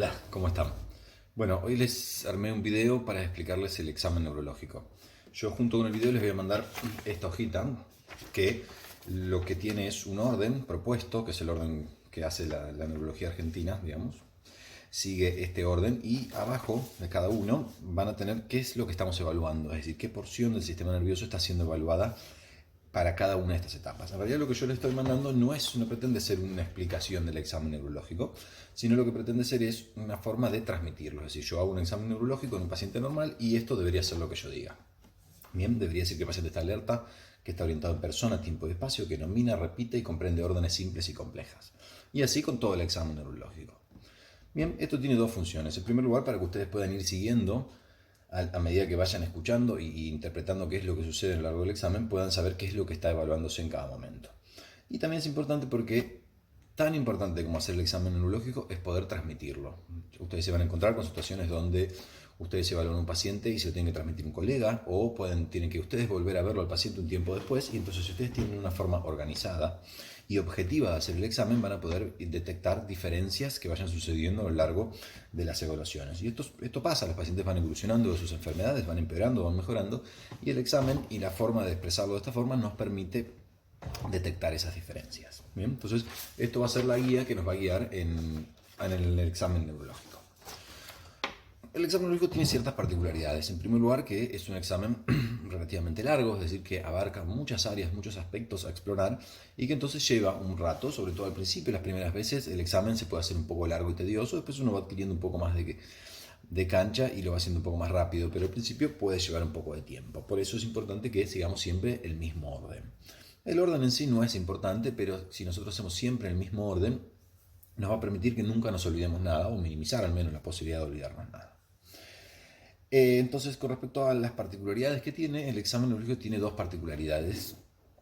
Hola, ¿cómo están? Bueno, hoy les armé un video para explicarles el examen neurológico. Yo junto con el video les voy a mandar esta hojita que lo que tiene es un orden propuesto, que es el orden que hace la neurología argentina, digamos. Sigue este orden y abajo de cada uno van a tener qué es lo que estamos evaluando, es decir, qué porción del sistema nervioso está siendo evaluada para cada una de estas etapas. En realidad lo que yo le estoy mandando no pretende ser una explicación del examen neurológico, sino lo que pretende ser es una forma de transmitirlo. Es decir, yo hago un examen neurológico en un paciente normal y esto debería ser lo que yo diga. Bien, debería decir que el paciente está alerta, que está orientado en persona, tiempo y espacio, que nomina, repite y comprende órdenes simples y complejas. Y así con todo el examen neurológico. Bien, esto tiene dos funciones. En primer lugar, para que ustedes puedan ir siguiendo a medida que vayan escuchando y interpretando qué es lo que sucede a lo largo del examen, puedan saber qué es lo que está evaluándose en cada momento. Y también es importante porque tan importante como hacer el examen neurológico es poder transmitirlo. Ustedes se van a encontrar con situaciones donde ustedes evalúan a un paciente y se lo tienen que transmitir un colega, o tienen que ustedes volver a verlo al paciente un tiempo después, y entonces si ustedes tienen una forma organizada y objetiva de hacer el examen, van a poder detectar diferencias que vayan sucediendo a lo largo de las evaluaciones. Y esto pasa, los pacientes van evolucionando de sus enfermedades, van empeorando, van mejorando, y el examen y la forma de expresarlo de esta forma nos permite detectar esas diferencias. ¿Bien? Entonces, esto va a ser la guía que nos va a guiar en el examen neurológico. El examen neurológico tiene ciertas particularidades. En primer lugar, que es un examen relativamente largo, es decir, que abarca muchas áreas, muchos aspectos a explorar y que entonces lleva un rato, sobre todo al principio, las primeras veces el examen se puede hacer un poco largo y tedioso, después uno va adquiriendo un poco más de cancha y lo va haciendo un poco más rápido, pero al principio puede llevar un poco de tiempo. Por eso es importante que sigamos siempre el mismo orden. El orden en sí no es importante, pero si nosotros hacemos siempre el mismo orden, nos va a permitir que nunca nos olvidemos nada o minimizar al menos la posibilidad de olvidarnos nada. Entonces, con respecto a las particularidades que tiene, el examen neurológico tiene dos particularidades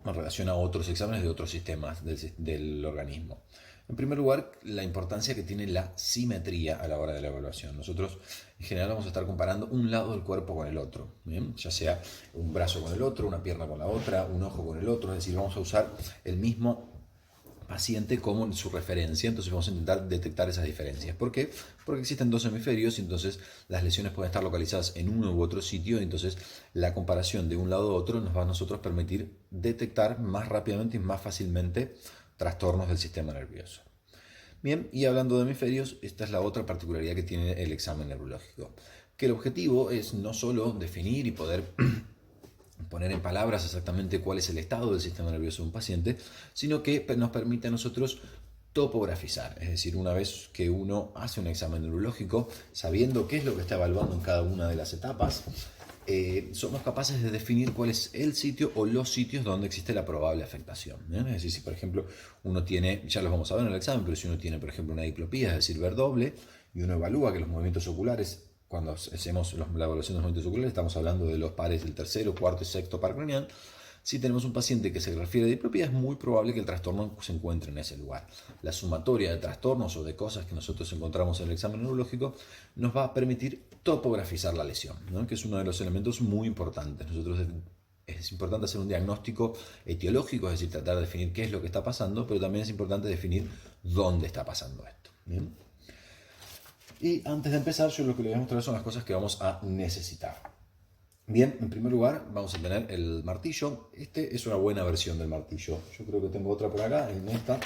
en relación a otros exámenes de otros sistemas del organismo. En primer lugar, la importancia que tiene la simetría a la hora de la evaluación. Nosotros en general vamos a estar comparando un lado del cuerpo con el otro, ¿bien? Ya sea un brazo con el otro, una pierna con la otra, un ojo con el otro, es decir, vamos a usar el mismo paciente como su referencia, entonces vamos a intentar detectar esas diferencias. ¿Por qué? Porque existen dos hemisferios y entonces las lesiones pueden estar localizadas en uno u otro sitio, y entonces la comparación de un lado a otro nos va a nosotros permitir detectar más rápidamente y más fácilmente trastornos del sistema nervioso. Bien, y hablando de hemisferios, esta es la otra particularidad que tiene el examen neurológico, que el objetivo es no solo definir y poder poner en palabras exactamente cuál es el estado del sistema nervioso de un paciente, sino que nos permite a nosotros topografizar, es decir, una vez que uno hace un examen neurológico, sabiendo qué es lo que está evaluando en cada una de las etapas, somos capaces de definir cuál es el sitio o los sitios donde existe la probable afectación. Es decir, si por ejemplo uno tiene, ya los vamos a ver en el examen, pero si uno tiene por ejemplo una diplopía, es decir, ver doble, y uno evalúa que los movimientos oculares, cuando hacemos la evaluación de los movimientos oculares, estamos hablando de los pares del tercero, cuarto y sexto par craneal. Si tenemos un paciente que se refiere a diplopía, es muy probable que el trastorno se encuentre en ese lugar. La sumatoria de trastornos o de cosas que nosotros encontramos en el examen neurológico nos va a permitir topografizar la lesión, ¿no? Que es uno de los elementos muy importantes. Es importante hacer un diagnóstico etiológico, es decir, tratar de definir qué es lo que está pasando, pero también es importante definir dónde está pasando esto. ¿Bien? Y antes de empezar, yo lo que les voy a mostrar son las cosas que vamos a necesitar. Bien, en primer lugar vamos a tener el martillo. Este es una buena versión del martillo. Yo creo que tengo otra por acá, en esta,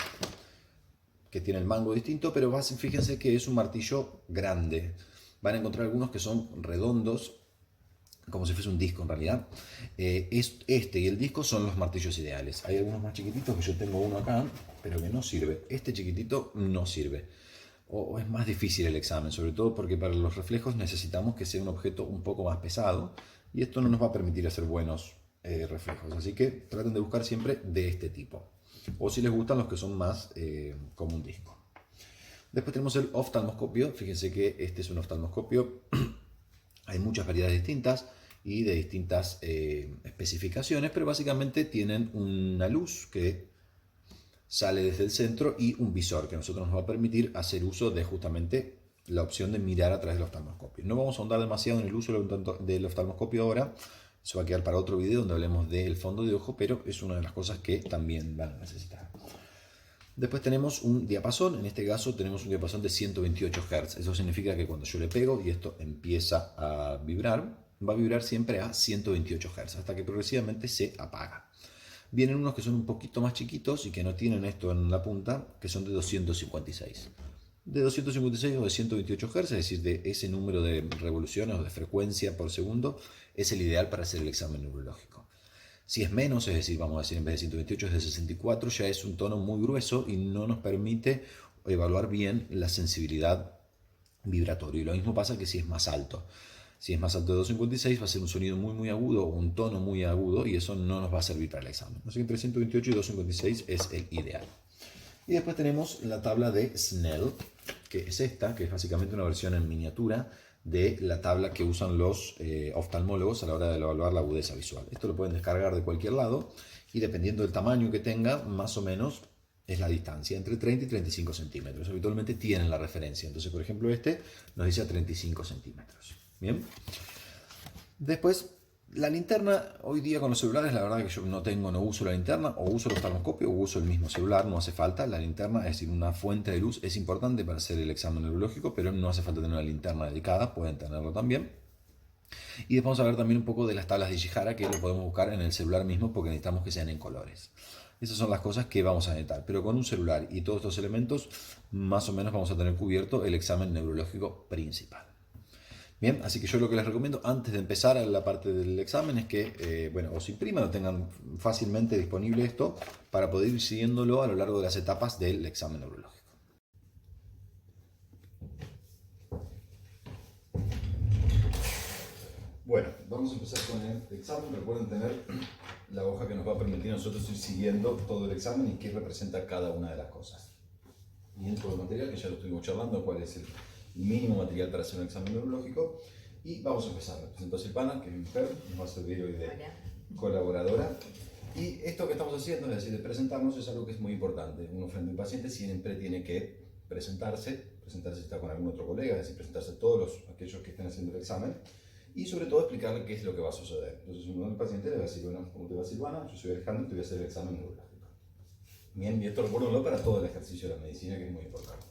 que tiene el mango distinto, pero fíjense que es un martillo grande. Van a encontrar algunos que son redondos, como si fuese un disco en realidad. Este y el disco son los martillos ideales. Hay algunos más chiquititos, que yo tengo uno acá, pero que no sirve. Este chiquitito no sirve. O es más difícil el examen, sobre todo porque para los reflejos necesitamos que sea un objeto un poco más pesado, y esto no nos va a permitir hacer buenos reflejos. Así que traten de buscar siempre de este tipo. O si les gustan los que son más como un disco. Después tenemos el oftalmoscopio. Fíjense que este es un oftalmoscopio. Hay muchas variedades distintas y de distintas especificaciones, pero básicamente tienen una luz que sale desde el centro y un visor que a nosotros nos va a permitir hacer uso de justamente la opción de mirar a través del oftalmoscopio. No vamos a ahondar demasiado en el uso del oftalmoscopio ahora, eso va a quedar para otro video donde hablemos del fondo de ojo, pero es una de las cosas que también van a necesitar. Después tenemos un diapasón, en este caso tenemos un diapasón de 128 Hz. Eso significa que cuando yo le pego y esto empieza a vibrar, va a vibrar siempre a 128 Hz, hasta que progresivamente se apaga. Vienen unos que son un poquito más chiquitos y que no tienen esto en la punta, que son de 256. De 256 o de 128 Hz, es decir, de ese número de revoluciones o de frecuencia por segundo, es el ideal para hacer el examen neurológico. Si es menos, es decir, vamos a decir en vez de 128 es de 64, ya es un tono muy grueso y no nos permite evaluar bien la sensibilidad vibratoria. Y lo mismo pasa que si es más alto. Si es más alto de 256 va a ser un sonido muy agudo o un tono muy agudo y eso no nos va a servir para el examen. Así que entre 128 y 256 es el ideal. Y después tenemos la tabla de Snell, que es esta, que es básicamente una versión en miniatura de la tabla que usan los oftalmólogos a la hora de evaluar la agudeza visual. Esto lo pueden descargar de cualquier lado y dependiendo del tamaño que tenga, más o menos es la distancia, entre 30 y 35 centímetros. Habitualmente tienen la referencia. Entonces, por ejemplo, este nos dice a 35 centímetros. Bien. Después, la linterna, hoy día con los celulares, la verdad que yo no uso la linterna, o uso el oftalmoscopio o uso el mismo celular, no hace falta. La linterna, es decir, una fuente de luz, es importante para hacer el examen neurológico, pero no hace falta tener una linterna dedicada, pueden tenerlo también. Y después vamos a ver también un poco de las tablas de Ishihara, que lo podemos buscar en el celular mismo porque necesitamos que sean en colores. Esas son las cosas que vamos a necesitar, pero con un celular y todos estos elementos, más o menos vamos a tener cubierto el examen neurológico principal. Bien, así que yo lo que les recomiendo antes de empezar a la parte del examen es que, os impriman o tengan fácilmente disponible esto para poder ir siguiéndolo a lo largo de las etapas del examen neurológico. Bueno, vamos a empezar con el examen. Recuerden tener la hoja que nos va a permitir a nosotros ir siguiendo todo el examen y qué representa cada una de las cosas. Bien, todo el material que ya lo estuvimos charlando, cuál es el mínimo material para hacer un examen neurológico. Y vamos a empezar. Me presento a Silvana, que es mi mujer, nos va a servir hoy de colaboradora. Y esto que estamos haciendo, es decir, de presentarnos, es algo que es muy importante. Uno frente a un paciente siempre tiene que presentarse si está con algún otro colega, es decir, presentarse a todos aquellos que estén haciendo el examen. Y sobre todo explicarle qué es lo que va a suceder. Entonces uno del paciente le va a decir, bueno, ¿cómo te va, Silvana? Yo soy Alejandro y te voy a hacer el examen neurológico. Bien, y esto recuérdenlo para todo el ejercicio de la medicina, que es muy importante.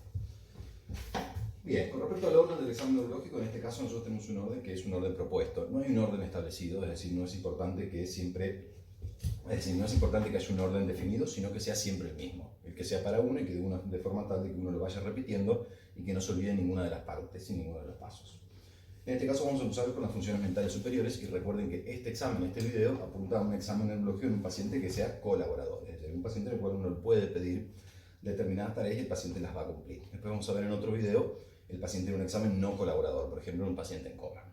Bien, con respecto al orden del examen neurológico, en este caso nosotros tenemos un orden que es un orden propuesto. No hay un orden establecido, es decir, no es importante que haya un orden definido, sino que sea siempre el mismo. El que sea para uno y que de forma tal de que uno lo vaya repitiendo y que no se olvide ninguna de las partes y ninguno de los pasos. En este caso vamos a empezar con las funciones mentales superiores y recuerden que este examen, este video, apunta a un examen neurológico en un paciente que sea colaborador. Es decir, un paciente en el cual uno puede pedir determinadas tareas y el paciente las va a cumplir. Después vamos a ver en otro video el paciente en un examen no colaborador, por ejemplo, un paciente en coma.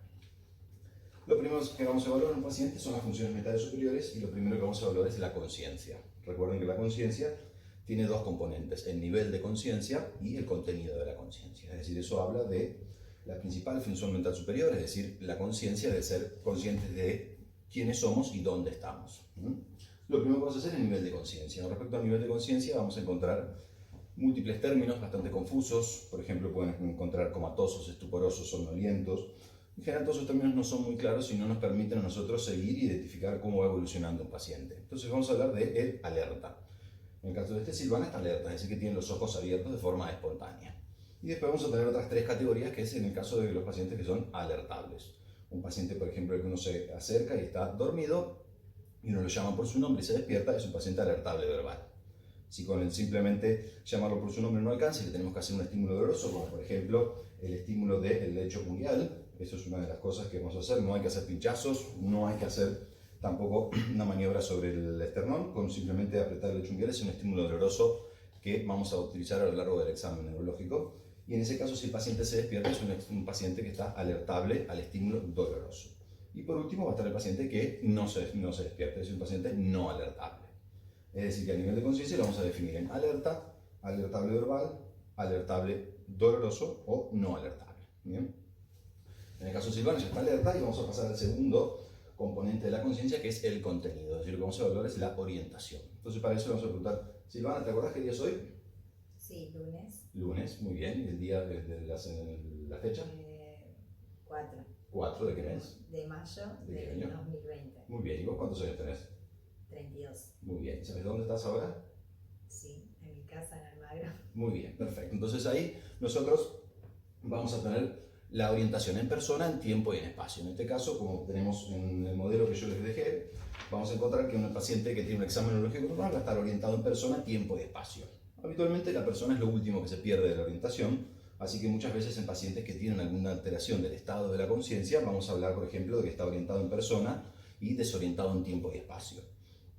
Lo primero que vamos a evaluar en un paciente son las funciones mentales superiores y lo primero que vamos a evaluar es la conciencia. Recuerden que la conciencia tiene dos componentes, el nivel de conciencia y el contenido de la conciencia. Es decir, eso habla de la principal función mental superior, es decir, la conciencia de ser conscientes de quiénes somos y dónde estamos. Lo primero que vamos a hacer es el nivel de conciencia. Respecto al nivel de conciencia vamos a encontrar múltiples términos bastante confusos. Por ejemplo, pueden encontrar comatosos, estuporosos, somnolientos. En general todos esos términos no son muy claros y no nos permiten a nosotros seguir e identificar cómo va evolucionando un paciente. Entonces vamos a hablar de el alerta. En el caso de Silvana está alerta, es decir, que tiene los ojos abiertos de forma espontánea. Y después vamos a tener otras tres categorías, que es en el caso de los pacientes que son alertables. Un paciente, por ejemplo, al que uno se acerca y está dormido y uno lo llama por su nombre y se despierta, es un paciente alertable verbal. Si con el simplemente llamarlo por su nombre no alcanza y le tenemos que hacer un estímulo doloroso, como por ejemplo el estímulo del lecho unguial, eso es una de las cosas que vamos a hacer. No hay que hacer pinchazos, no hay que hacer tampoco una maniobra sobre el esternón, con simplemente apretar el lecho unguial es un estímulo doloroso que vamos a utilizar a lo largo del examen neurológico. Y en ese caso, si el paciente se despierta, es un paciente que está alertable al estímulo doloroso. Y por último va a estar el paciente que no se despierta, es un paciente no alertable. Es decir, que a nivel de conciencia lo vamos a definir en alerta, alertable verbal, alertable doloroso o no alertable. ¿Bien? En el caso de Silvana ya está alerta y vamos a pasar al segundo componente de la conciencia, que es el contenido. Es decir, lo que vamos a evaluar es la orientación. Entonces, para eso le vamos a preguntar, Silvana, ¿te acordás qué día es hoy? Sí, lunes. Lunes, muy bien. ¿Y el día de la fecha? 4. ¿4 de qué mes? De mayo ¿De qué del año? 2020. Muy bien. ¿Y vos cuántos años tenés? 32. Muy bien. ¿Sabes dónde estás ahora? Sí, en mi casa en magro. Muy bien, perfecto. Entonces ahí nosotros vamos a tener la orientación en persona, en tiempo y en espacio. En este caso, como tenemos en el modelo que yo les dejé, vamos a encontrar que un paciente que tiene un examen neurológico normal va a estar orientado en persona, tiempo y espacio. Habitualmente la persona es lo último que se pierde de la orientación, así que muchas veces en pacientes que tienen alguna alteración del estado de la conciencia, vamos a hablar, por ejemplo, de que está orientado en persona y desorientado en tiempo y espacio.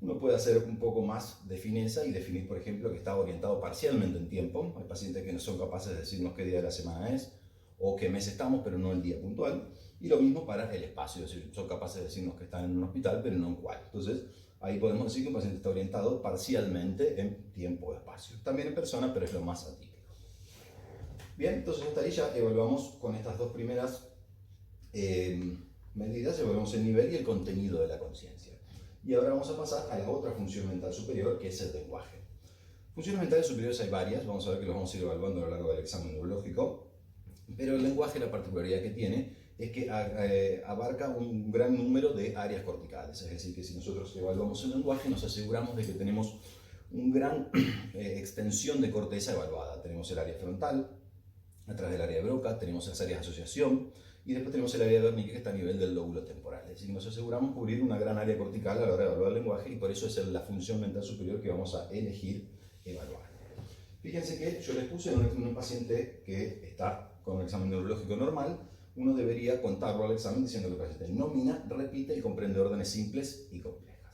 Uno puede hacer un poco más de fineza y definir, por ejemplo, que está orientado parcialmente en tiempo. Hay pacientes que no son capaces de decirnos qué día de la semana es o qué mes estamos, pero no el día puntual. Y lo mismo para el espacio, es decir, son capaces de decirnos que están en un hospital, pero no en cuál. Entonces, ahí podemos decir que un paciente está orientado parcialmente en tiempo o espacio. También en persona, pero es lo más atípico. Bien, entonces hasta ahí ya evaluamos con estas dos primeras medidas, evaluamos el nivel y el contenido de la conciencia. Y ahora vamos a pasar a la otra función mental superior, que es el lenguaje. Funciones mentales superiores hay varias, vamos a ver que los vamos a ir evaluando a lo largo del examen neurológico, pero el lenguaje, la particularidad que tiene es que abarca un gran número de áreas corticales, es decir, que si nosotros evaluamos el lenguaje nos aseguramos de que tenemos una gran extensión de corteza evaluada. Tenemos el área frontal, a través del área de Broca, tenemos las áreas de asociación, y después tenemos el área de Wernicke que está a nivel del lóbulo temporal. Es decir, nos aseguramos cubrir una gran área cortical a la hora de evaluar el lenguaje y por eso es la función mental superior que vamos a elegir evaluar. Fíjense que yo les puse en un paciente que está con un examen neurológico normal, uno debería contarlo al examen diciendo que el paciente nomina, repite y comprende órdenes simples y complejas.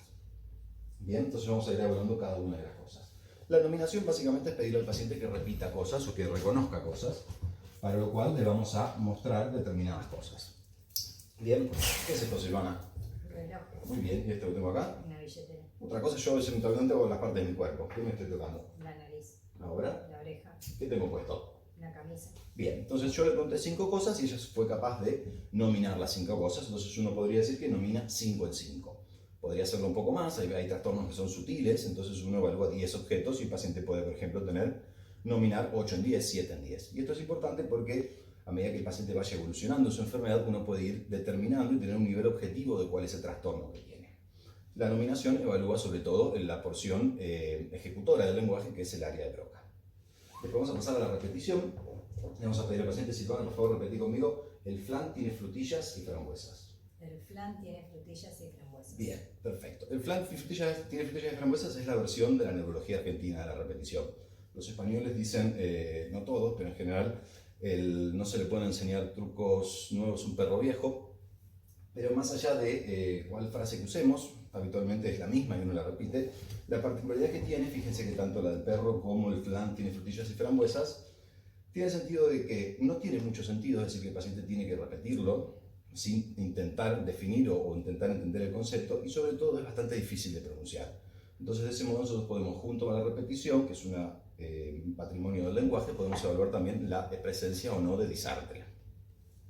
Bien, entonces vamos a ir evaluando cada una de las cosas. La nominación básicamente es pedirle al paciente que repita cosas o que reconozca cosas, para lo cual le vamos a mostrar determinadas cosas. Bien, ¿qué es esto, Silvana? Reloj. Muy bien, ¿y esto que tengo acá? Una billetera. Otra cosa, yo a veces me hago las partes de mi cuerpo. ¿Qué me estoy tocando? La nariz. Ahora, La oreja. ¿qué tengo puesto? Una camisa. Bien, entonces yo le pregunté 5 cosas y ella fue capaz de nominar las 5 cosas, entonces uno podría decir que nomina 5 en 5. Podría hacerlo un poco más, hay trastornos que son sutiles, entonces uno evalúa 10 objetos y el paciente puede, por ejemplo, nominar 8 en 10, 7 en 10. Y esto es importante porque a medida que el paciente vaya evolucionando su enfermedad, uno puede ir determinando y tener un nivel objetivo de cuál es el trastorno que tiene. La nominación evalúa sobre todo en la porción ejecutora del lenguaje, que es el área de Broca. Después vamos a pasar a la repetición. Le vamos a pedir al paciente, Silvana, por favor, repetí conmigo. El flan tiene frutillas y frambuesas. El flan tiene frutillas y frambuesas. Bien, perfecto. El flan tiene frutillas y frambuesas es la versión de la neurología argentina de la repetición. Los españoles dicen, no todos, pero en general, no se le pueden enseñar trucos nuevos a un perro viejo, pero más allá de cuál frase que usemos, habitualmente es la misma y uno la repite, la particularidad que tiene, fíjense que tanto la del perro como el flan tiene frutillas y frambuesas, tiene el sentido de que no tiene mucho sentido, es decir, que el paciente tiene que repetirlo sin intentar definir o intentar entender el concepto, y sobre todo es bastante difícil de pronunciar. Entonces, de ese modo nosotros podemos, junto a la repetición, que es un patrimonio del lenguaje, podemos evaluar también la presencia o no de disartria.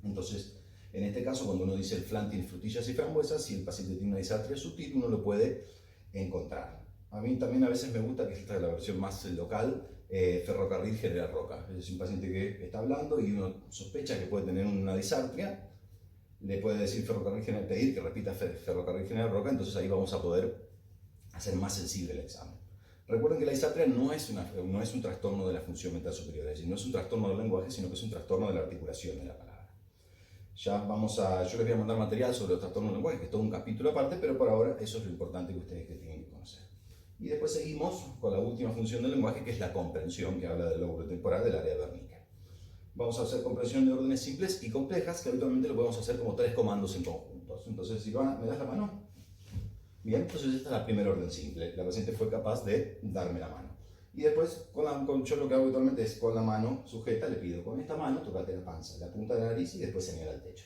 Entonces, en este caso, cuando uno dice el flan tiene frutillas y frambuesas, si el paciente tiene una disartria sutil, uno lo puede encontrar. A mí también a veces me gusta, que esta es la versión más local, Ferrocarril General Roca. Es decir, un paciente que está hablando y uno sospecha que puede tener una disartria, le puede decir pedir que repita Ferrocarril General Roca, entonces ahí vamos a poder hacer más sensible el examen. Recuerden que la disartria no es un trastorno de la función mental superior, es decir, no es un trastorno del lenguaje, sino que es un trastorno de la articulación de la palabra. Yo les voy a mandar material sobre los trastornos del lenguaje, que es todo un capítulo aparte, pero por ahora eso es lo importante que ustedes tienen que conocer. Y después seguimos con la última función del lenguaje, que es la comprensión, que habla del lóbulo temporal del área de Wernicke. Vamos a hacer comprensión de órdenes simples y complejas, que habitualmente lo podemos hacer como 3 comandos en conjuntos. Entonces, Silvana, ¿me das la mano? Bien, entonces esta es la primera orden simple. La paciente fue capaz de darme la mano. Y después, yo lo que hago habitualmente es con la mano sujeta, le pido con esta mano, tocate la panza, la punta de la nariz y después señala el techo.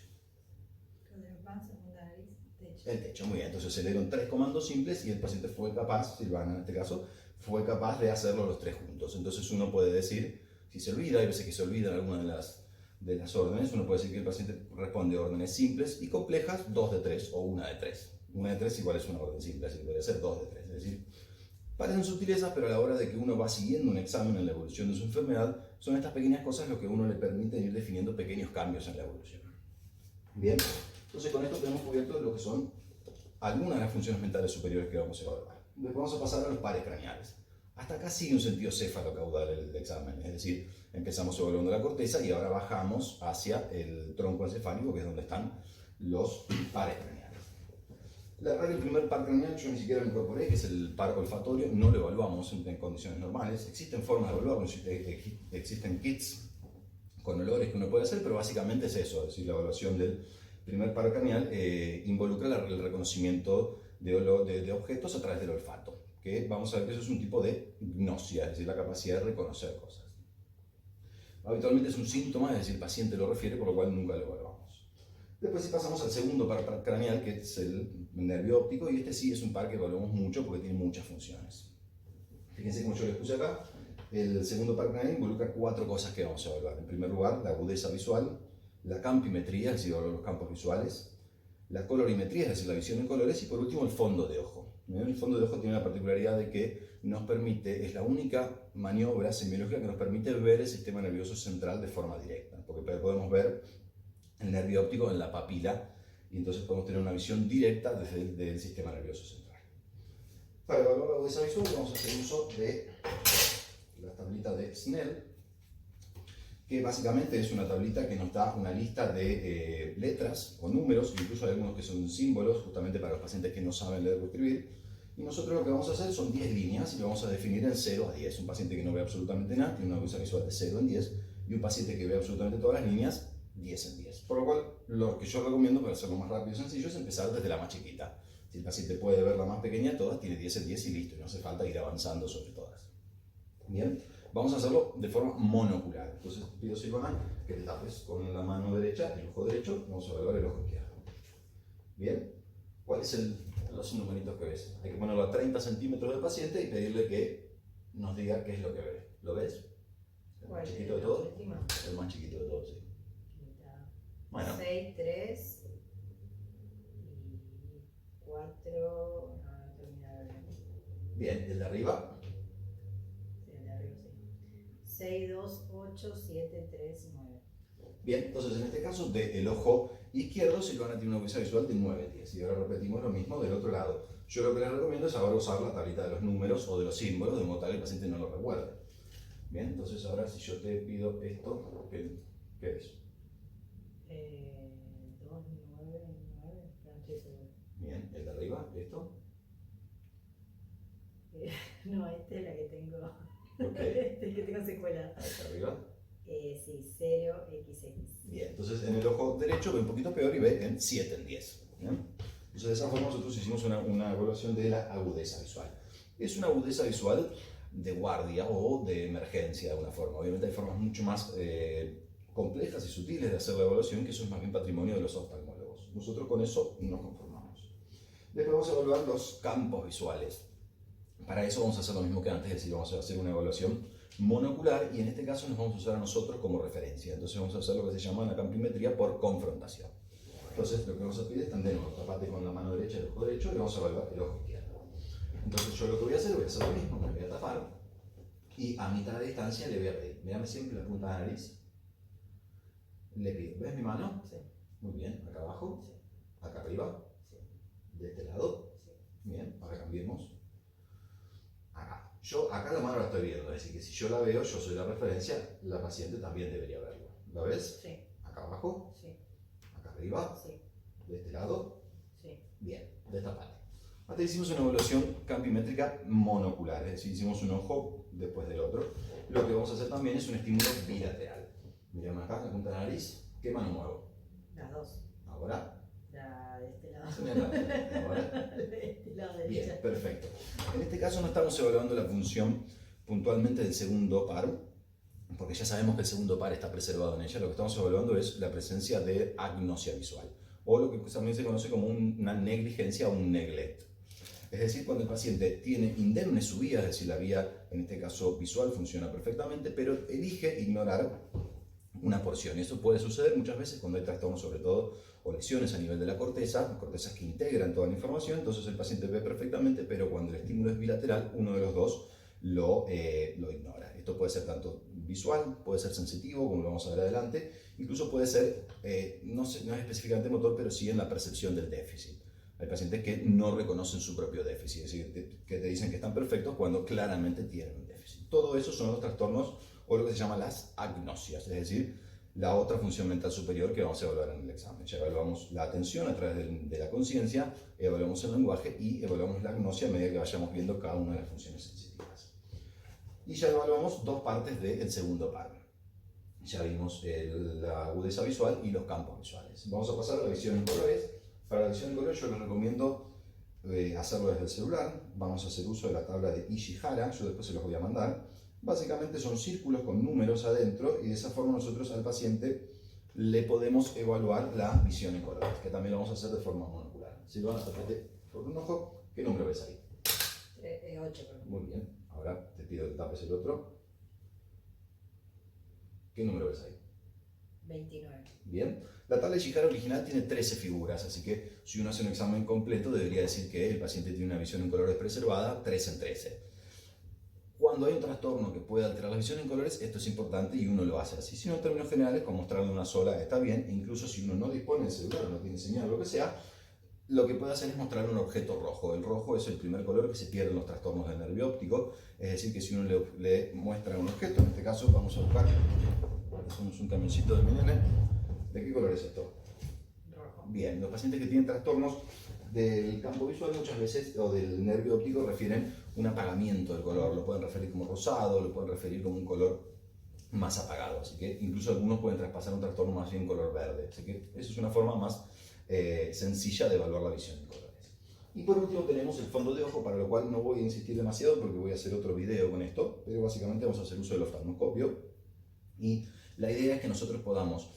Con la panza, con la nariz, techo. El techo, muy bien. Entonces se le dieron 3 comandos simples y el paciente fue capaz, Silvana en este caso, fue capaz de hacerlo los 3 juntos. Entonces uno puede decir, si se olvida, hay veces que se olvidan algunas de las órdenes, uno puede decir que el paciente responde a órdenes simples y complejas, 2 de 3 o 1 de 3. 1 de 3 igual es una orden simple, así que podría ser 2 de 3. Es decir, parecen sutilezas, pero a la hora de que uno va siguiendo un examen en la evolución de su enfermedad, son estas pequeñas cosas lo que a uno le permiten ir definiendo pequeños cambios en la evolución. Bien, entonces con esto tenemos cubierto lo que son algunas de las funciones mentales superiores que vamos a evaluar. Después vamos a pasar a los pares craneales. Hasta acá sigue un sentido céfalo-caudal el examen, es decir, empezamos evaluando la corteza y ahora bajamos hacia el tronco encefálico, que es donde están los pares craneales. La verdad que el primer par craneal yo ni siquiera lo incorporé, que es el par olfatorio, no lo evaluamos en condiciones normales. Existen formas de evaluarlo, existen kits con olores que uno puede hacer, pero básicamente es eso, es decir, la evaluación del primer par craneal involucra el reconocimiento de objetos a través del olfato, que vamos a ver que eso es un tipo de gnosia, es decir, la capacidad de reconocer cosas. Habitualmente es un síntoma, es decir, el paciente lo refiere, por lo cual nunca lo evaluamos. Después si pasamos al segundo par craneal, que es el nervio óptico, y este sí es un par que evaluamos mucho porque tiene muchas funciones. Fíjense como yo les puse acá, el segundo par craneal involucra 4 cosas que vamos a evaluar. En primer lugar, la agudeza visual, la campimetría, es decir, evaluar los campos visuales, la colorimetría, es decir, la visión en colores, y por último el fondo de ojo. El fondo de ojo tiene la particularidad de que nos permite, es la única maniobra semiológica que nos permite ver el sistema nervioso central de forma directa, porque podemos ver el nervio óptico en la papila y entonces podemos tener una visión directa desde el sistema nervioso central. Para evaluar la agudeza visual vamos a hacer uso de la tablita de Snell, que básicamente es una tablita que nos da una lista de letras o números, incluso hay algunos que son símbolos, justamente para los pacientes que no saben leer o escribir. Y nosotros lo que vamos a hacer son 10 líneas y lo vamos a definir en 0 a 10. Un paciente que no ve absolutamente nada tiene una agudeza visual de 0 en 10, y un paciente que ve absolutamente todas las líneas, 10 en 10. Por lo cual, lo que yo recomiendo para hacerlo más rápido y sencillo es empezar desde la más chiquita. Si el paciente puede ver la más pequeña de todas, tiene 10 en 10 y listo, y no hace falta ir avanzando sobre todas. Bien, vamos a hacerlo de forma monocular. Entonces pido, Silvana, que te tapes con la mano derecha el ojo derecho, vamos a evaluar el ojo izquierdo. Bien, ¿cuáles son los numeritos que ves? Hay que ponerlo a 30 centímetros del paciente y pedirle que nos diga qué es lo que ve. ¿Lo ves? ¿El más chiquito de todos? El más chiquito de todos, sí. Bueno. 6, 3 y 4, no termina de ver. Bien, ¿el de arriba? Sí, el de arriba sí. 6, 2, 8, 7, 3, 9. Bien, entonces en este caso del ojo izquierdo Silvana tiene una agudeza visual de 9 en 10. Y ahora repetimos lo mismo del otro lado. Yo lo que les recomiendo es ahora usar la tablita de los números o de los símbolos, de modo tal que el paciente no lo recuerde. Bien, entonces ahora si yo te pido esto, ¿qué es? 2, 9, 9, no estoy seguro. Bien, el de arriba, ¿esto? No, esta es la que tengo. Ok. Esta es que tengo secuela. Ahí está arriba. Sí, 0XX. Bien, entonces en el ojo derecho ve un poquito peor y ve en 7 en 10. ¿Bien? Entonces de esa forma nosotros hicimos una evaluación de la agudeza visual. Es una agudeza visual de guardia o de emergencia de alguna forma. Obviamente hay formas mucho más complejas y sutiles de hacer la evaluación, que eso es más bien patrimonio de los oftalmólogos. Nosotros con eso nos conformamos. Después vamos a evaluar los campos visuales. Para eso vamos a hacer lo mismo que antes, es decir, vamos a hacer una evaluación monocular y en este caso nos vamos a usar a nosotros como referencia. Entonces vamos a hacer lo que se llama una campimetría por confrontación. Entonces lo que vamos a pedir es de nuevo, tapate con la mano derecha el ojo derecho y vamos a evaluar el ojo izquierdo. Entonces yo lo que voy a hacer lo mismo, me voy a tapar y a mitad de distancia le voy a pedir, mírame siempre la punta de la nariz, le pido, ¿ves mi mano? Sí. Muy bien, acá abajo, Sí. acá arriba, Sí. de este lado, Sí. bien, ahora cambiemos. Acá. Yo acá la mano la estoy viendo, es decir, que si yo la veo, yo soy la referencia, la paciente también debería verlo. ¿La ves? Sí. Acá abajo, Sí. acá arriba, Sí. de este lado, Sí. bien, de esta parte. Antes hicimos una evaluación campimétrica monocular, es decir, hicimos un ojo después del otro. Lo que vamos a hacer también es un estímulo bilateral. Mirame acá, la punta de la nariz, ¿qué mano muevo? Las dos. Ahora, La de este lado. ahora. De este lado derecha. Bien, perfecto. En este caso no estamos evaluando la función puntualmente del segundo par, porque ya sabemos que el segundo par está preservado en ella. Lo que estamos evaluando es la presencia de agnosia visual, o lo que también se conoce como una negligencia o un neglect. Es decir, cuando el paciente tiene indemne su vía, es decir, la vía, en este caso visual, funciona perfectamente, pero elige ignorar una porción. Y eso puede suceder muchas veces cuando hay trastornos, sobre todo, o lesiones a nivel de la corteza, las cortezas que integran toda la información. Entonces el paciente ve perfectamente, pero cuando el estímulo es bilateral, uno de los dos lo ignora. Esto puede ser tanto visual, puede ser sensitivo, como lo vamos a ver adelante, incluso puede ser, no es específicamente motor, pero sí en la percepción del déficit. Hay pacientes que no reconocen su propio déficit, es decir, que te dicen que están perfectos cuando claramente tienen un déficit. Todo eso son los trastornos o lo que se llama las agnosias, es decir, la otra función mental superior que vamos a evaluar en el examen. Ya evaluamos la atención a través de la conciencia, evaluamos el lenguaje y evaluamos la agnosia a medida que vayamos viendo cada una de las funciones sensitivas. Y ya evaluamos dos partes del segundo par. Ya vimos la agudeza visual y los campos visuales. Vamos a pasar a la visión en colores. Para la visión en colores yo les recomiendo hacerlo desde el celular. Vamos a hacer uso de la tabla de Ishihara, yo después se los voy a mandar. Básicamente son círculos con números adentro y de esa forma nosotros al paciente le podemos evaluar la visión en colores, que también lo vamos a hacer de forma monocular. Si lo van a tapete por un ojo, ¿qué número ves ahí? 8, perdón. Muy bien, ahora te pido que tapes el otro. ¿Qué número ves ahí? 29. Bien, la tabla de Ishihara original tiene 13 figuras, así que si uno hace un examen completo debería decir que el paciente tiene una visión en colores preservada 3 en 13. Cuando hay un trastorno que puede alterar la visión en colores, esto es importante y uno lo hace así. Si no, en términos generales, con mostrarle una sola está bien, e incluso si uno no dispone del celular, no tiene señal o lo que sea, lo que puede hacer es mostrarle un objeto rojo. El rojo es el primer color que se pierde en los trastornos del nervio óptico, es decir, que si uno le muestra un objeto, en este caso vamos a buscar, hacemos un camioncito de mi nene. ¿De qué color es esto? Rojo. Bien, los pacientes que tienen trastornos del campo visual muchas veces, o del nervio óptico, refieren un apagamiento del color. Lo pueden referir como rosado, lo pueden referir como un color más apagado. Así que incluso algunos pueden traspasar un trastorno más bien color verde. Así que eso es una forma más sencilla de evaluar la visión en colores. Y por último tenemos el fondo de ojo, para lo cual no voy a insistir demasiado porque voy a hacer otro video con esto, pero básicamente vamos a hacer uso del oftalmoscopio. Y la idea es que nosotros podamos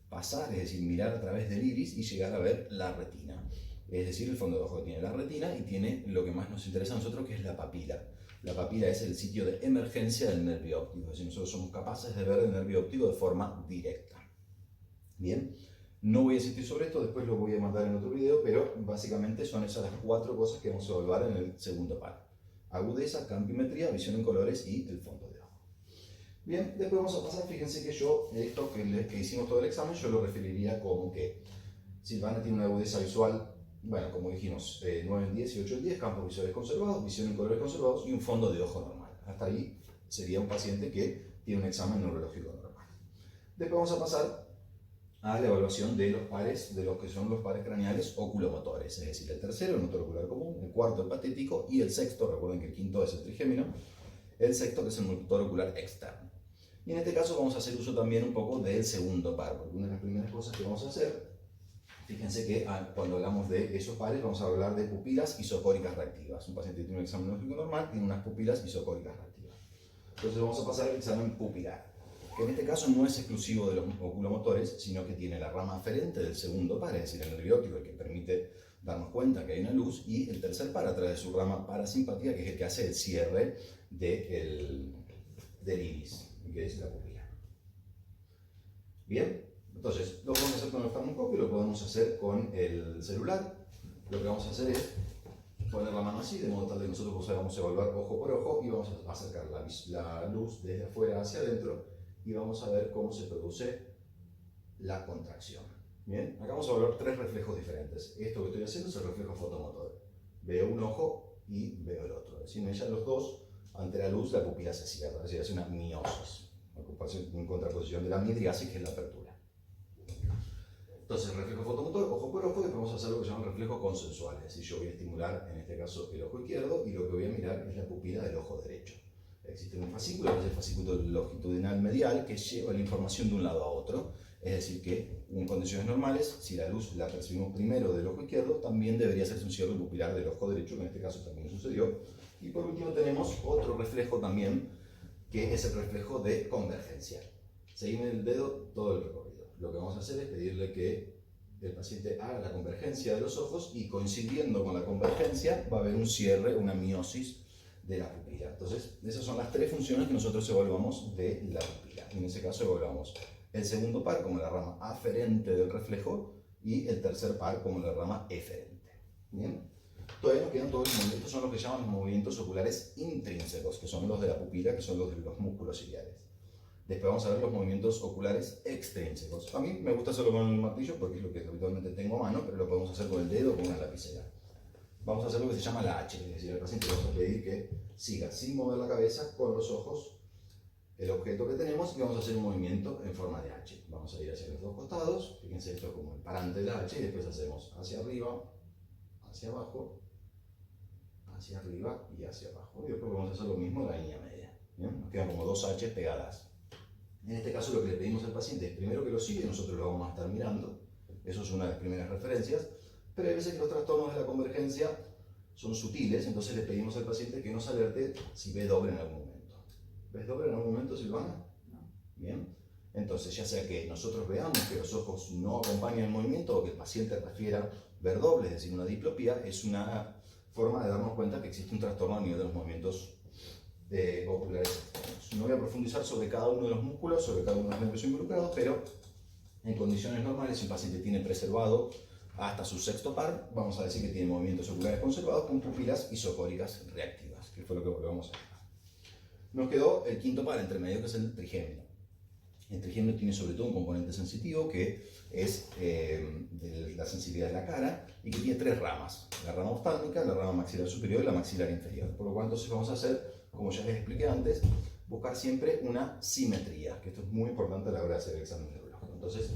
pasar, es decir, mirar a través del iris y llegar a ver la retina. Es decir, el fondo de ojo que tiene la retina y tiene lo que más nos interesa a nosotros, que es la papila. La papila es el sitio de emergencia del nervio óptico, es decir, nosotros somos capaces de ver el nervio óptico de forma directa. Bien, no voy a insistir sobre esto, después lo voy a mandar en otro video, pero básicamente son esas las 4 cosas que vamos a evaluar en el segundo par. Agudeza, campimetría, visión en colores y el fondo de ojo. Bien, después vamos a pasar, fíjense que yo, esto que hicimos todo el examen, yo lo referiría como que Silvana tiene una agudeza visual, bueno, como dijimos, 9 en 10 y 8 en 10, campos visuales conservados, visión en colores conservados y un fondo de ojo normal. Hasta ahí sería un paciente que tiene un examen neurológico normal. Después vamos a pasar a la evaluación de los pares, de lo que son los pares craneales oculomotores, es decir, el tercero, el motor ocular común, el cuarto, el patético, y el sexto, recuerden que el quinto es el trigémino, el sexto que es el motor ocular externo. Y en este caso vamos a hacer uso también un poco del segundo par, porque una de las primeras cosas que vamos a hacer, fíjense que cuando hablamos de esos pares vamos a hablar de pupilas isocóricas reactivas. Un paciente que tiene un examen neurológico normal tiene unas pupilas isocóricas reactivas. Entonces vamos a pasar al examen pupilar, que en este caso no es exclusivo de los oculomotores, sino que tiene la rama aferente del segundo par, es decir, el nervio óptico, el que permite darnos cuenta que hay una luz, y el tercer par a través de su rama parasimpática, que es el que hace el cierre del iris, que es la pupila. Bien, entonces lo podemos hacer con el oftalmoscopio, lo podemos hacer con el celular. Lo que vamos a hacer es poner la mano así, de modo tal de que nosotros vamos a evaluar ojo por ojo y vamos a acercar la luz desde afuera hacia adentro y vamos a ver cómo se produce la contracción. Bien, acá vamos a evaluar 3 reflejos diferentes. Esto que estoy haciendo es el reflejo fotomotor. Veo un ojo y veo el otro. Si me echan los dos, ante la luz la pupila se cierra, es decir, hace una miosis, en contraposición de la midriasis, que es la apertura. Entonces, el reflejo fotomotor, ojo por ojo, y vamos a hacer lo que se llama reflejo consensual. Es decir, yo voy a estimular, en este caso, el ojo izquierdo, y lo que voy a mirar es la pupila del ojo derecho. Existe un fascículo, que es el fascículo longitudinal medial, que lleva la información de un lado a otro. Es decir, que en condiciones normales, si la luz la percibimos primero del ojo izquierdo, también debería hacerse un cierre pupilar del ojo derecho, que en este caso también sucedió. Y por último tenemos otro reflejo también, que es el reflejo de convergencia. Seguimos el dedo todo el recorrido. Lo que vamos a hacer es pedirle que el paciente haga la convergencia de los ojos y coincidiendo con la convergencia va a haber un cierre, una miosis de la pupila. Entonces, esas son las 3 funciones que nosotros evaluamos de la pupila. En ese caso evaluamos el segundo par como la rama aferente del reflejo y el tercer par como la rama eferente. ¿Bien? Todavía nos quedan todos los movimientos, son los que llaman los movimientos oculares intrínsecos, que son los de la pupila, que son los de los músculos ciliares. Después vamos a ver los movimientos oculares extrínsecos. A mí me gusta hacerlo con el martillo porque es lo que habitualmente tengo a mano, pero lo podemos hacer con el dedo o con una lapicera. vamos a hacer lo que se llama la H, es decir, al paciente le vamos a pedir que siga sin mover la cabeza con los ojos el objeto que tenemos y vamos a hacer un movimiento en forma de H. Vamos a ir hacia los dos costados, fíjense esto como el parante de la H, y después hacemos hacia arriba, hacia abajo, hacia arriba y hacia abajo. Y después vamos a hacer lo mismo en la línea media. ¿Bien? Nos quedan como dos H pegadas. En este caso lo que le pedimos al paciente es primero que lo sigue, nosotros lo vamos a estar mirando, eso es una de las primeras referencias, pero hay veces que los trastornos de la convergencia son sutiles, entonces le pedimos al paciente que nos alerte si ve doble en algún momento. ¿Ves doble en algún momento, Silvana? No. Bien. Entonces, ya sea que nosotros veamos que los ojos no acompañan el movimiento o que el paciente refiera ver doble, es decir, una diplopía, es una forma de darnos cuenta que existe un trastorno a nivel de los movimientos oculares. No voy a profundizar sobre cada uno de los músculos, sobre cada uno de los nervios involucrados, pero en condiciones normales, si un paciente tiene preservado hasta su sexto par, vamos a decir que tiene movimientos oculares conservados con pupilas isocóricas reactivas, que fue lo que volvemos a ver. Nos quedó el quinto par entre medio, que es el trigémino. El trigémino tiene sobre todo un componente sensitivo que es la sensibilidad de la cara y que tiene tres ramas: la rama oftálmica, la rama maxilar superior y la maxilar inferior. Por lo cual entonces vamos a hacer, como ya les expliqué antes, buscar siempre una simetría, que esto es muy importante a la hora de hacer el examen neurológico. Entonces,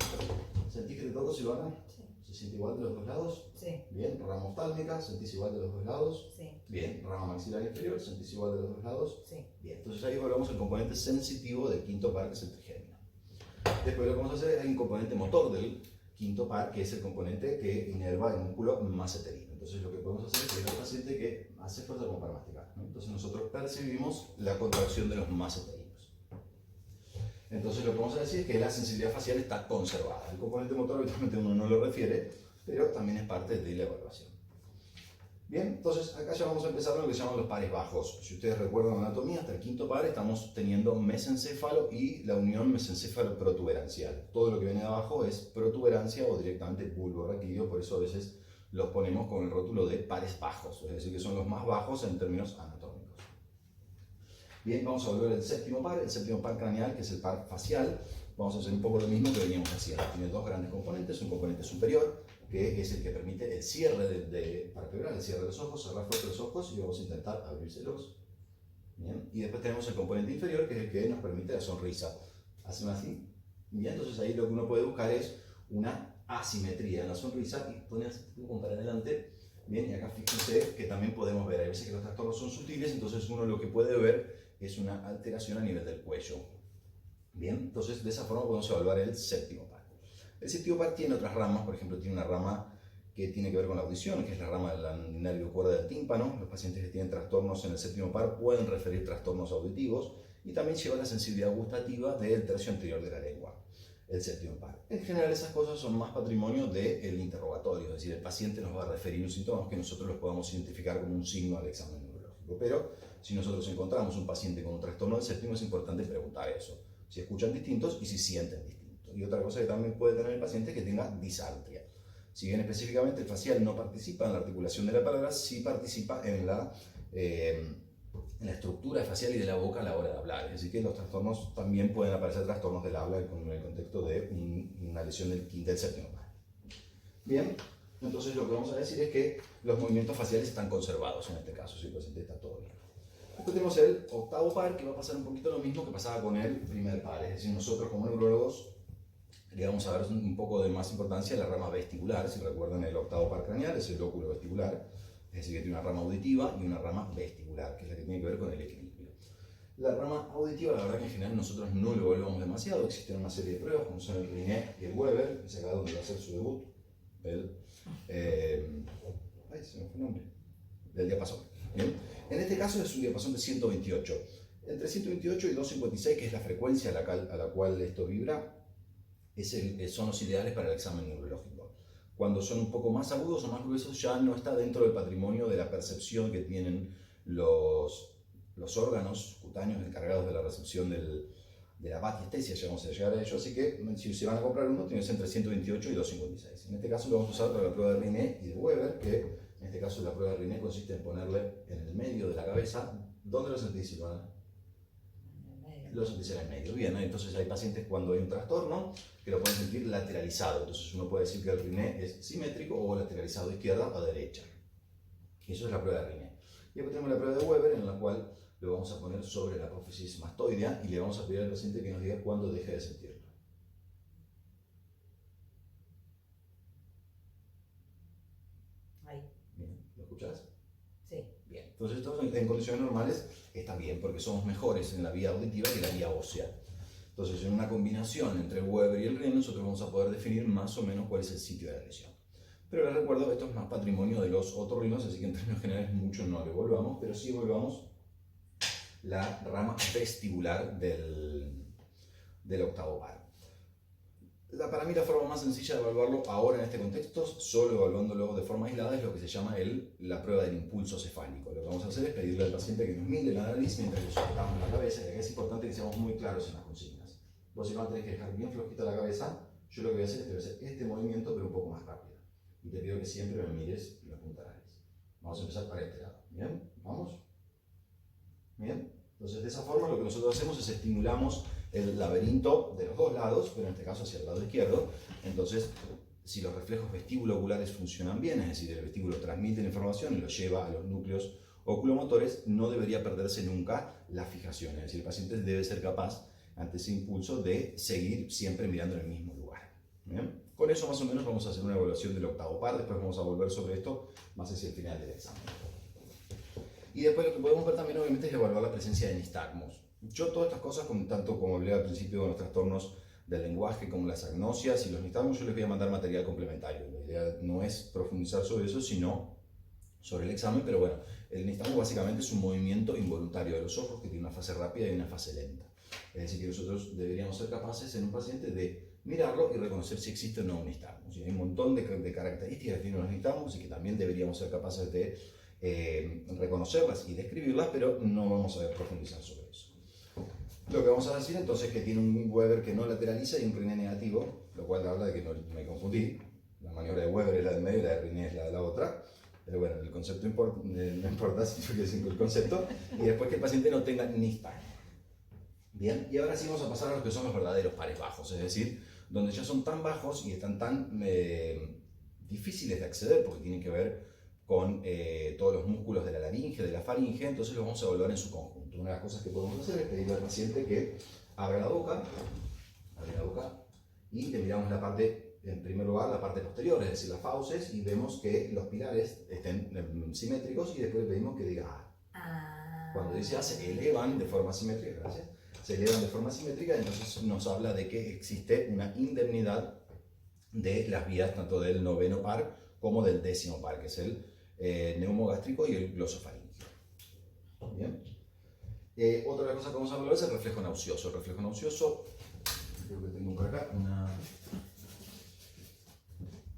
¿sentís que te toco, Silvana? Sí. ¿Se siente igual de los dos lados? Sí. Bien, rama oftálmica, ¿sentís igual de los dos lados? Sí. Bien, rama maxilar inferior, ¿sentís igual de los dos lados? Sí. Bien, entonces ahí volvemos al componente sensitivo del quinto par, que es el trigémino. Después lo que vamos a hacer es un componente motor del quinto par, que es el componente que inerva el músculo maseterino. Entonces lo que podemos hacer es pedir al paciente que hace fuerza como para masticar, ¿no? Entonces nosotros percibimos la contracción de los maseterinos. Entonces lo que vamos a decir es que la sensibilidad facial está conservada. El componente motor habitualmente uno no lo refiere, pero también es parte de la evaluación. Bien, entonces acá ya vamos a empezar con lo que se llaman los pares bajos. Si ustedes recuerdan la anatomía, hasta el quinto par estamos teniendo mesencéfalo y la unión mesencéfalo-protuberancial. Todo lo que viene de abajo es protuberancia o directamente bulbo raquídeo, por eso a veces los ponemos con el rótulo de pares bajos, es decir, que son los más bajos en términos anatómicos. Bien, vamos a volver al séptimo par craneal, que es el par facial. Vamos a hacer un poco lo mismo que veníamos haciendo. Tiene dos grandes componentes: un componente superior, que es el que permite el cierre de palpebral, el cierre de los ojos, cerrar fuerte los ojos y vamos a intentar abrírselos. Bien. Y después tenemos el componente inferior, que es el que nos permite la sonrisa. Hacen así. Bien, entonces ahí lo que uno puede buscar es una asimetría en la sonrisa y pones un poco para adelante. Bien, y acá fíjense que también podemos ver, hay veces que los trastornos son sutiles, entonces uno lo que puede ver es una alteración a nivel del cuello. Bien, entonces de esa forma podemos evaluar el séptimo par. El séptimo par tiene otras ramas, por ejemplo, tiene una rama que tiene que ver con la audición, que es la rama del nervio cuerda del tímpano. Los pacientes que tienen trastornos en el séptimo par pueden referir trastornos auditivos y también lleva la sensibilidad gustativa del tercio anterior de la lengua, el séptimo par. En general esas cosas son más patrimonio del interrogatorio, es decir, el paciente nos va a referir un síntoma que nosotros los podamos identificar como un signo al examen neurológico. Pero si nosotros encontramos un paciente con un trastorno del séptimo, es importante preguntar eso: si escuchan distintos y si sienten distintos. Y otra cosa que también puede tener el paciente es que tenga disartria. Si bien específicamente el facial no participa en la articulación de la palabra, sí participa en la estructura facial y de la boca a la hora de hablar. Así que los trastornos también pueden aparecer trastornos del habla en el contexto de una lesión del séptimo par. Bien, entonces lo que vamos a decir es que los movimientos faciales están conservados en este caso, si el paciente está todo bien. Después tenemos el octavo par, que va a pasar un poquito lo mismo que pasaba con el primer par. Es decir, nosotros como neurólogos le vamos a dar un poco de más importancia a la rama vestibular. Si recuerdan, el octavo par craneal es el óculo vestibular, es decir, que tiene una rama auditiva y una rama vestibular, que es la que tiene que ver con el equilibrio. La rama auditiva, la verdad que en general nosotros no lo evaluamos demasiado. Existen una serie de pruebas, como son el Riné y el Weber, que es acá donde va a hacer su debut, ay, se me fue el nombre, del diapasón. ¿Bien? En este caso es un diapasón de 128. Entre 128 y 256, que es la frecuencia a la cual esto vibra, son los ideales para el examen neurológico. Cuando son un poco más agudos o más gruesos, ya no está dentro del patrimonio de la percepción que tienen los órganos cutáneos encargados de la recepción de la batiestesia, ya vamos a llegar a ello. Así que si se van a comprar uno, tienes entre 128 y 256. En este caso lo vamos a usar para la prueba de Riné y de Weber, que en este caso la prueba de Riné consiste en ponerle en el medio de la cabeza. ¿Dónde lo sentís, Silvana? Lo sentís en el medio. Bien, entonces hay pacientes cuando hay un trastorno que lo pueden sentir lateralizado. Entonces uno puede decir que el Riné es simétrico o lateralizado izquierda o derecha. Eso es la prueba de Rinne. Y después tenemos la prueba de Weber, en la cual lo vamos a poner sobre la apófisis mastoidea y le vamos a pedir al paciente que nos diga cuándo deje de sentirlo. Ahí. Bien, ¿lo escuchás? Sí. Bien, entonces esto en condiciones normales está bien porque somos mejores en la vía auditiva que en la vía ósea. Entonces en una combinación entre el Weber y el Rinne nosotros vamos a poder definir más o menos cuál es el sitio de la lesión. Pero les recuerdo, esto es más patrimonio de los otorrinos, así que en términos generales mucho no lo evaluamos, pero sí evaluamos la rama vestibular del octavo par. Para mí la forma más sencilla de evaluarlo ahora en este contexto, solo evaluándolo de forma aislada, es lo que se llama la prueba del impulso cefálico. Lo que vamos a hacer es pedirle al paciente que nos mire la nariz mientras le sujetamos la cabeza, y acá es importante que seamos muy claros en las consignas. Vos si no tenés que dejar bien flojita la cabeza, yo lo que voy a hacer es que voy a hacer este movimiento pero un poco más rápido. Y te pido que siempre me mires la punta de la nariz. Vamos a empezar para este lado. ¿Bien? ¿Vamos? ¿Bien? Entonces de esa forma lo que nosotros hacemos es estimulamos el laberinto de los dos lados, pero en este caso hacia el lado izquierdo. Entonces, si los reflejos vestibulo-oculares funcionan bien, es decir, el vestíbulo transmite la información y lo lleva a los núcleos oculomotores, no debería perderse nunca la fijación. Es decir, el paciente debe ser capaz, ante ese impulso, de seguir siempre mirando en el mismo lugar. ¿Bien? Con eso más o menos vamos a hacer una evaluación del octavo par, después vamos a volver sobre esto más hacia el final del examen. Y después lo que podemos ver también obviamente es evaluar la presencia de nistagmos. Yo todas estas cosas, tanto como hablé al principio de los trastornos del lenguaje como las agnosias y los nistagmos, yo les voy a mandar material complementario. La idea no es profundizar sobre eso, sino sobre el examen, pero bueno, el nistagmo básicamente es un movimiento involuntario de los ojos que tiene una fase rápida y una fase lenta. Es decir, que nosotros deberíamos ser capaces en un paciente de mirarlo y reconocer si existe o no un nistagmo. Hay un montón de características que tienen los nistagmos y que también deberíamos ser capaces de reconocerlas y describirlas, pero no vamos a profundizar sobre eso. Lo que vamos a decir entonces es que tiene un Weber que no lateraliza y un Rinne negativo, lo cual habla de que no me confundí. La maniobra de Weber es la del medio y la de Rinne es la de la otra. Pero bueno, el concepto no importa, sino que es el concepto. Y después que el paciente no tenga nistagmo. Bien, y ahora sí vamos a pasar a los que son los verdaderos pares bajos, es decir, donde ya son tan bajos y están tan difíciles de acceder porque tienen que ver con todos los músculos de la laringe, de la faringe, entonces los vamos a evaluar en su conjunto. Una de las cosas que podemos hacer es pedirle al paciente que abra la boca y le miramos la parte, en primer lugar, la parte posterior, es decir, las fauces, y vemos que los pilares estén simétricos y después le pedimos que diga A. Cuando dice A se elevan de forma simétrica, gracias. Se elevan de forma simétrica, entonces nos habla de que existe una indemnidad de las vías tanto del noveno par como del décimo par, que es el neumogástrico y el glosofaringeo. Bien. Otra cosa que vamos a hablar es el reflejo nauseoso. El reflejo nauseoso, creo que tengo por acá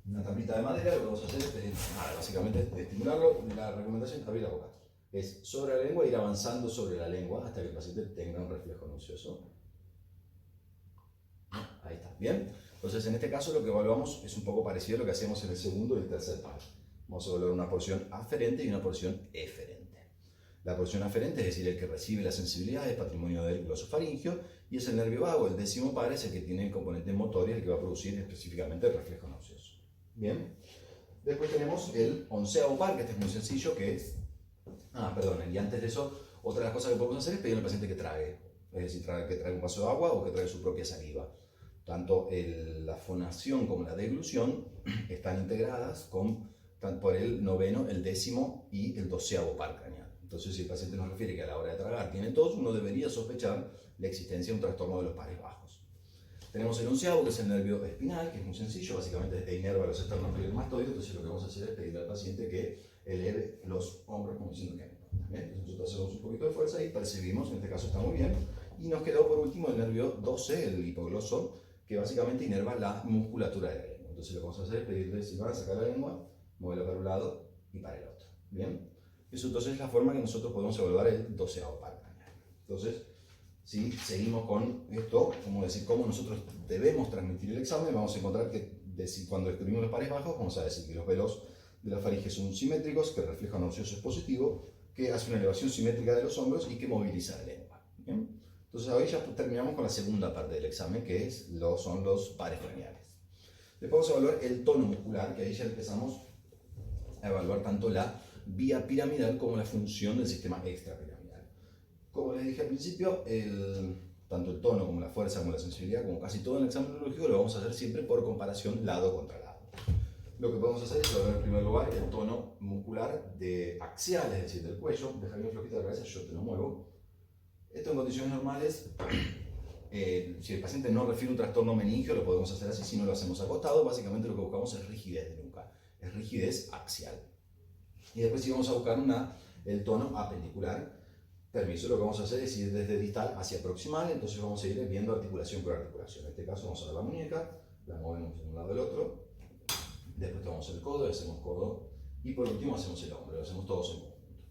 una tablita de madera. Lo que vamos a hacer es básicamente estimularlo. La recomendación es abrir la boca. Es sobre la lengua, ir avanzando sobre la lengua hasta que el paciente tenga un reflejo nauseoso. Ahí está, bien. Entonces en este caso lo que evaluamos es un poco parecido a lo que hacemos en el segundo y el tercer par. Vamos a evaluar una porción aferente y una porción eferente. La porción aferente, es decir, el que recibe la sensibilidad, es patrimonio del glosofaringio, y es el nervio vago, el décimo par, es el que tiene el componente motor y el que va a producir específicamente el reflejo nauseoso. Bien. Después tenemos el onceavo par, que este es muy sencillo, que es... y antes de eso, otra de las cosas que podemos hacer es pedirle al paciente que trague. Es decir, que traiga un vaso de agua o que traiga su propia saliva. Tanto la fonación como la deglución están integradas por el noveno, el décimo y el doceavo par craneal. Entonces, si el paciente nos refiere que a la hora de tragar tiene tos, uno debería sospechar la existencia de un trastorno de los pares bajos. Tenemos el onceavo, que es el nervio espinal, que es muy sencillo, básicamente inerva los esternocleidomastoides. Entonces, lo que vamos a hacer es pedirle al paciente que eleve los hombros como diciendo que no. Entonces, nosotros hacemos un poquito de fuerza y percibimos, en este caso está muy bien. Y nos quedó por último el nervio 12, el hipogloso, que básicamente inerva la musculatura de la lengua. Entonces lo que vamos a hacer es pedirle, si van a sacar la lengua, moverla para un lado y para el otro. ¿Bien? Eso entonces es la forma que nosotros podemos evaluar el doceavo par craneal. Entonces, si seguimos con esto, como decir cómo nosotros debemos transmitir el examen, vamos a encontrar que cuando descubrimos los pares bajos, vamos a decir que los velos de la faringe son simétricos, que el reflejo nauseoso es positivo, que hace una elevación simétrica de los hombros y que moviliza la lengua. ¿Bien? Entonces ahora ya terminamos con la segunda parte del examen, que son los pares craneales. Después vamos a evaluar el tono muscular, que ahí ya empezamos a evaluar tanto la vía piramidal como la función del sistema extrapiramidal. Como les dije al principio, tanto el tono como la fuerza como la sensibilidad, como casi todo en el examen neurológico, lo vamos a hacer siempre por comparación lado contra lado. Lo que podemos hacer es evaluar en primer lugar el tono muscular axial, es decir, del cuello. Deja bien flojita la cabeza, yo te lo muevo. Esto en condiciones normales, si el paciente no refiere un trastorno meningio, lo podemos hacer así. Si no lo hacemos acostado, básicamente lo que buscamos es rigidez de nuca, es rigidez axial. Y después si vamos a buscar el tono apendicular, permiso, lo que vamos a hacer es ir desde distal hacia proximal, entonces vamos a ir viendo articulación por articulación. En este caso vamos a ver la muñeca, la movemos de un lado al otro, después tomamos el codo y hacemos codo, y por último hacemos el hombro, lo hacemos todos en conjunto.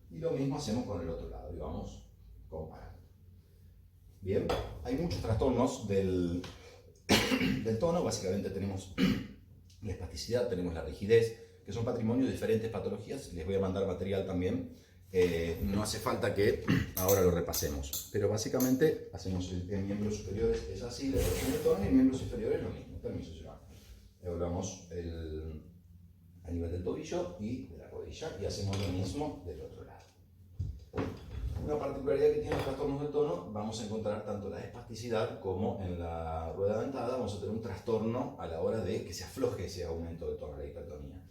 Y lo mismo hacemos con el otro lado, y vamos comparando. Bien, hay muchos trastornos del tono, básicamente tenemos la espasticidad, tenemos la rigidez, que son patrimonio de diferentes patologías. Les voy a mandar material también, no hace falta que ahora lo repasemos, pero básicamente hacemos en miembros superiores es así, la evaluación del tono, y en miembros inferiores lo mismo. Permiso, Joan. Evaluamos a nivel del tobillo y de la rodilla, y hacemos lo mismo del otro lado. Una particularidad que tienen los trastornos del tono, vamos a encontrar tanto la espasticidad como en la rueda dentada, vamos a tener un trastorno a la hora de que se afloje ese aumento del tono, la hipertonía.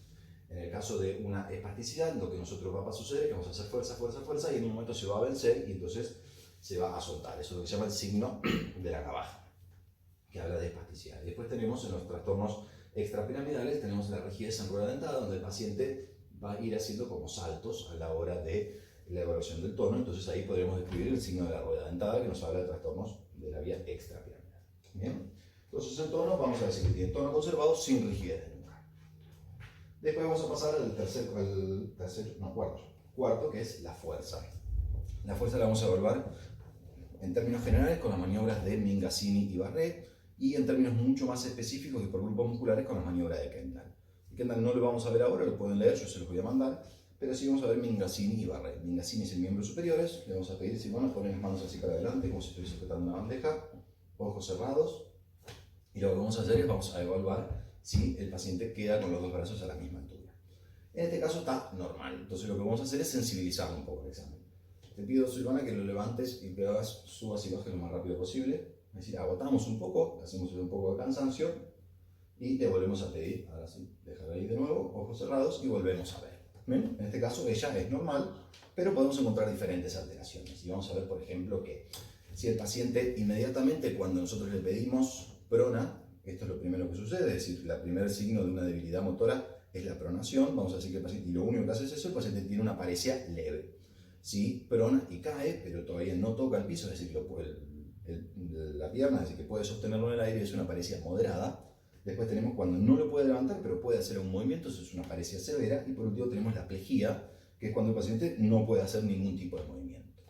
En el caso de una espasticidad, lo que nosotros va a suceder es que vamos a hacer fuerza, fuerza, fuerza, y en un momento se va a vencer y entonces se va a soltar. Eso es lo que se llama el signo de la navaja, que habla de espasticidad. Y después tenemos en los trastornos extrapiramidales, tenemos la rigidez en rueda dentada, donde el paciente va a ir haciendo como saltos a la hora de la evaluación del tono. Entonces ahí podremos describir el signo de la rueda dentada, que nos habla de trastornos de la vía extrapiramidal. Bien, entonces el tono, vamos a decir que tiene tono conservado sin rigidez de nuca. Después vamos a pasar al cuarto, que es la fuerza. La fuerza la vamos a evaluar en términos generales con las maniobras de Mingazzini y Barré, y en términos mucho más específicos y por grupos musculares con las maniobras de Kendall. Kendall no lo vamos a ver ahora, lo pueden leer, yo se los voy a mandar, pero sí vamos a ver Mingazzini y Barré. Mingazzini es en miembros superiores, le vamos a pedir, si van a poner las manos así para adelante, como si estuviese sujetando una bandeja, ojos cerrados, y lo que vamos a hacer es vamos a evaluar si el paciente queda con los dos brazos a la misma altura. En este caso está normal, entonces lo que vamos a hacer es sensibilizar un poco el examen. Te pido, Silvana, que lo levantes y que subas y bajes lo más rápido posible. Es decir, agotamos un poco, hacemos un poco de cansancio y te volvemos a pedir. Ahora sí, dejar ahí de nuevo, ojos cerrados, y volvemos a ver. ¿Ven? En este caso ella es normal, pero podemos encontrar diferentes alteraciones. Y vamos a ver, por ejemplo, que si el paciente inmediatamente cuando nosotros le pedimos prona, esto es lo primero que sucede, es decir, el primer signo de una debilidad motora es la pronación. Vamos a decir que el paciente, y lo único que hace es eso, el paciente tiene una paresia leve. Sí, prona y cae, pero todavía no toca el piso, es decir, la pierna, es decir, que puede sostenerlo en el aire, es una paresia moderada. Después tenemos cuando no lo puede levantar, pero puede hacer un movimiento, eso es una paresia severa. Y por último tenemos la plejía, que es cuando el paciente no puede hacer ningún tipo de movimiento.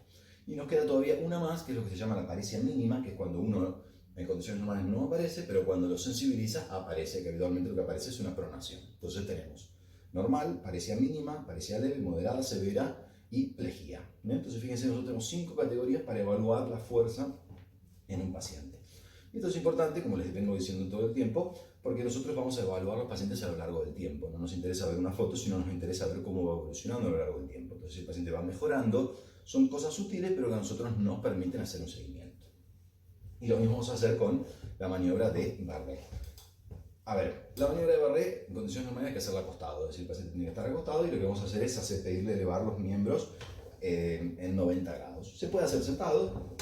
Y nos queda todavía una más, que es lo que se llama la paresia mínima, que es cuando uno en condiciones normales no aparece, pero cuando lo sensibiliza aparece, que habitualmente lo que aparece es una pronación. Entonces tenemos normal, paresia mínima, paresia leve, moderada, severa y plejía. Entonces fíjense, nosotros tenemos 5 categorías para evaluar la fuerza en un paciente. Y esto es importante, como les vengo diciendo todo el tiempo, porque nosotros vamos a evaluar a los pacientes a lo largo del tiempo. No nos interesa ver una foto, sino nos interesa ver cómo va evolucionando a lo largo del tiempo. Entonces si el paciente va mejorando, son cosas sutiles, pero que a nosotros nos permiten hacer un seguimiento. Y lo mismo vamos a hacer con la maniobra de Barré. A ver, la maniobra de Barré en condiciones normales hay que hacerla acostado, es decir, el paciente tiene que estar acostado, y lo que vamos a hacer es pedirle elevar los miembros en 90 grados. Se puede hacer sentado,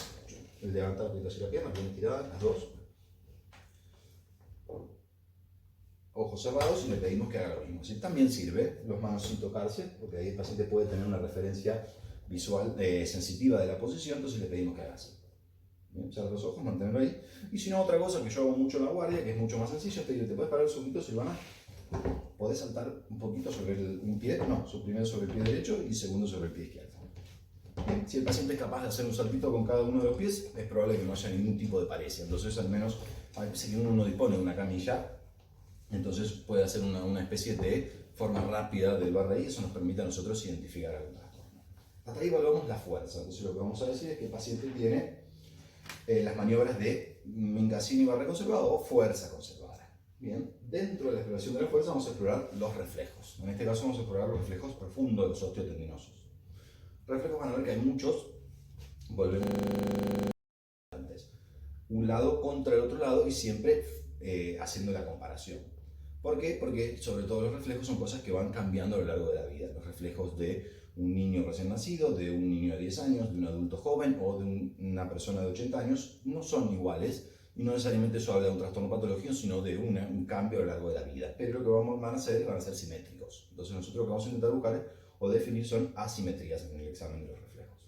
levantar un poquito así la pierna, bien estirada, las dos. Ojos cerrados, y le pedimos que haga lo mismo. ¿Sí? También sirve, las manos sin tocarse, porque ahí el paciente puede tener una referencia visual sensitiva de la posición, entonces le pedimos que haga así. Bien, cerrar los ojos, mantenerlo ahí. Y si no, otra cosa que yo hago mucho en la guardia, que es mucho más sencillo, es pedirle, ¿te puedes parar un segundito, Silvana? ¿Podés saltar un poquito sobre un pie? No, primero sobre el pie derecho y segundo sobre el pie izquierdo. Bien, si el paciente es capaz de hacer un saltito con cada uno de los pies, es probable que no haya ningún tipo de paresia. Entonces, al menos, a veces que uno no dispone de una camilla, entonces puede hacer una especie de forma rápida del Barré, y eso nos permite a nosotros identificar algún trastorno. Hasta ahí evaluamos la fuerza. Entonces, lo que vamos a decir es que el paciente tiene las maniobras de Mingazzini y Barré conservado o fuerza conservada. Bien, dentro de la exploración de la fuerza vamos a explorar los reflejos. En este caso vamos a explorar los reflejos profundos de los osteotendinosos. Reflejos van a ver que hay muchos. Volvemos antes. Un lado contra el otro lado y siempre haciendo la comparación. ¿Por qué? Porque sobre todo los reflejos son cosas que van cambiando a lo largo de la vida. Los reflejos de un niño recién nacido, de un niño de 10 años, de un adulto joven o de una persona de 80 años no son iguales. Y no necesariamente eso habla de un trastorno patológico, sino de un cambio a lo largo de la vida. Pero lo que van a ser simétricos. Entonces nosotros lo que vamos a intentar buscar o definir son asimetrías en el examen de los reflejos.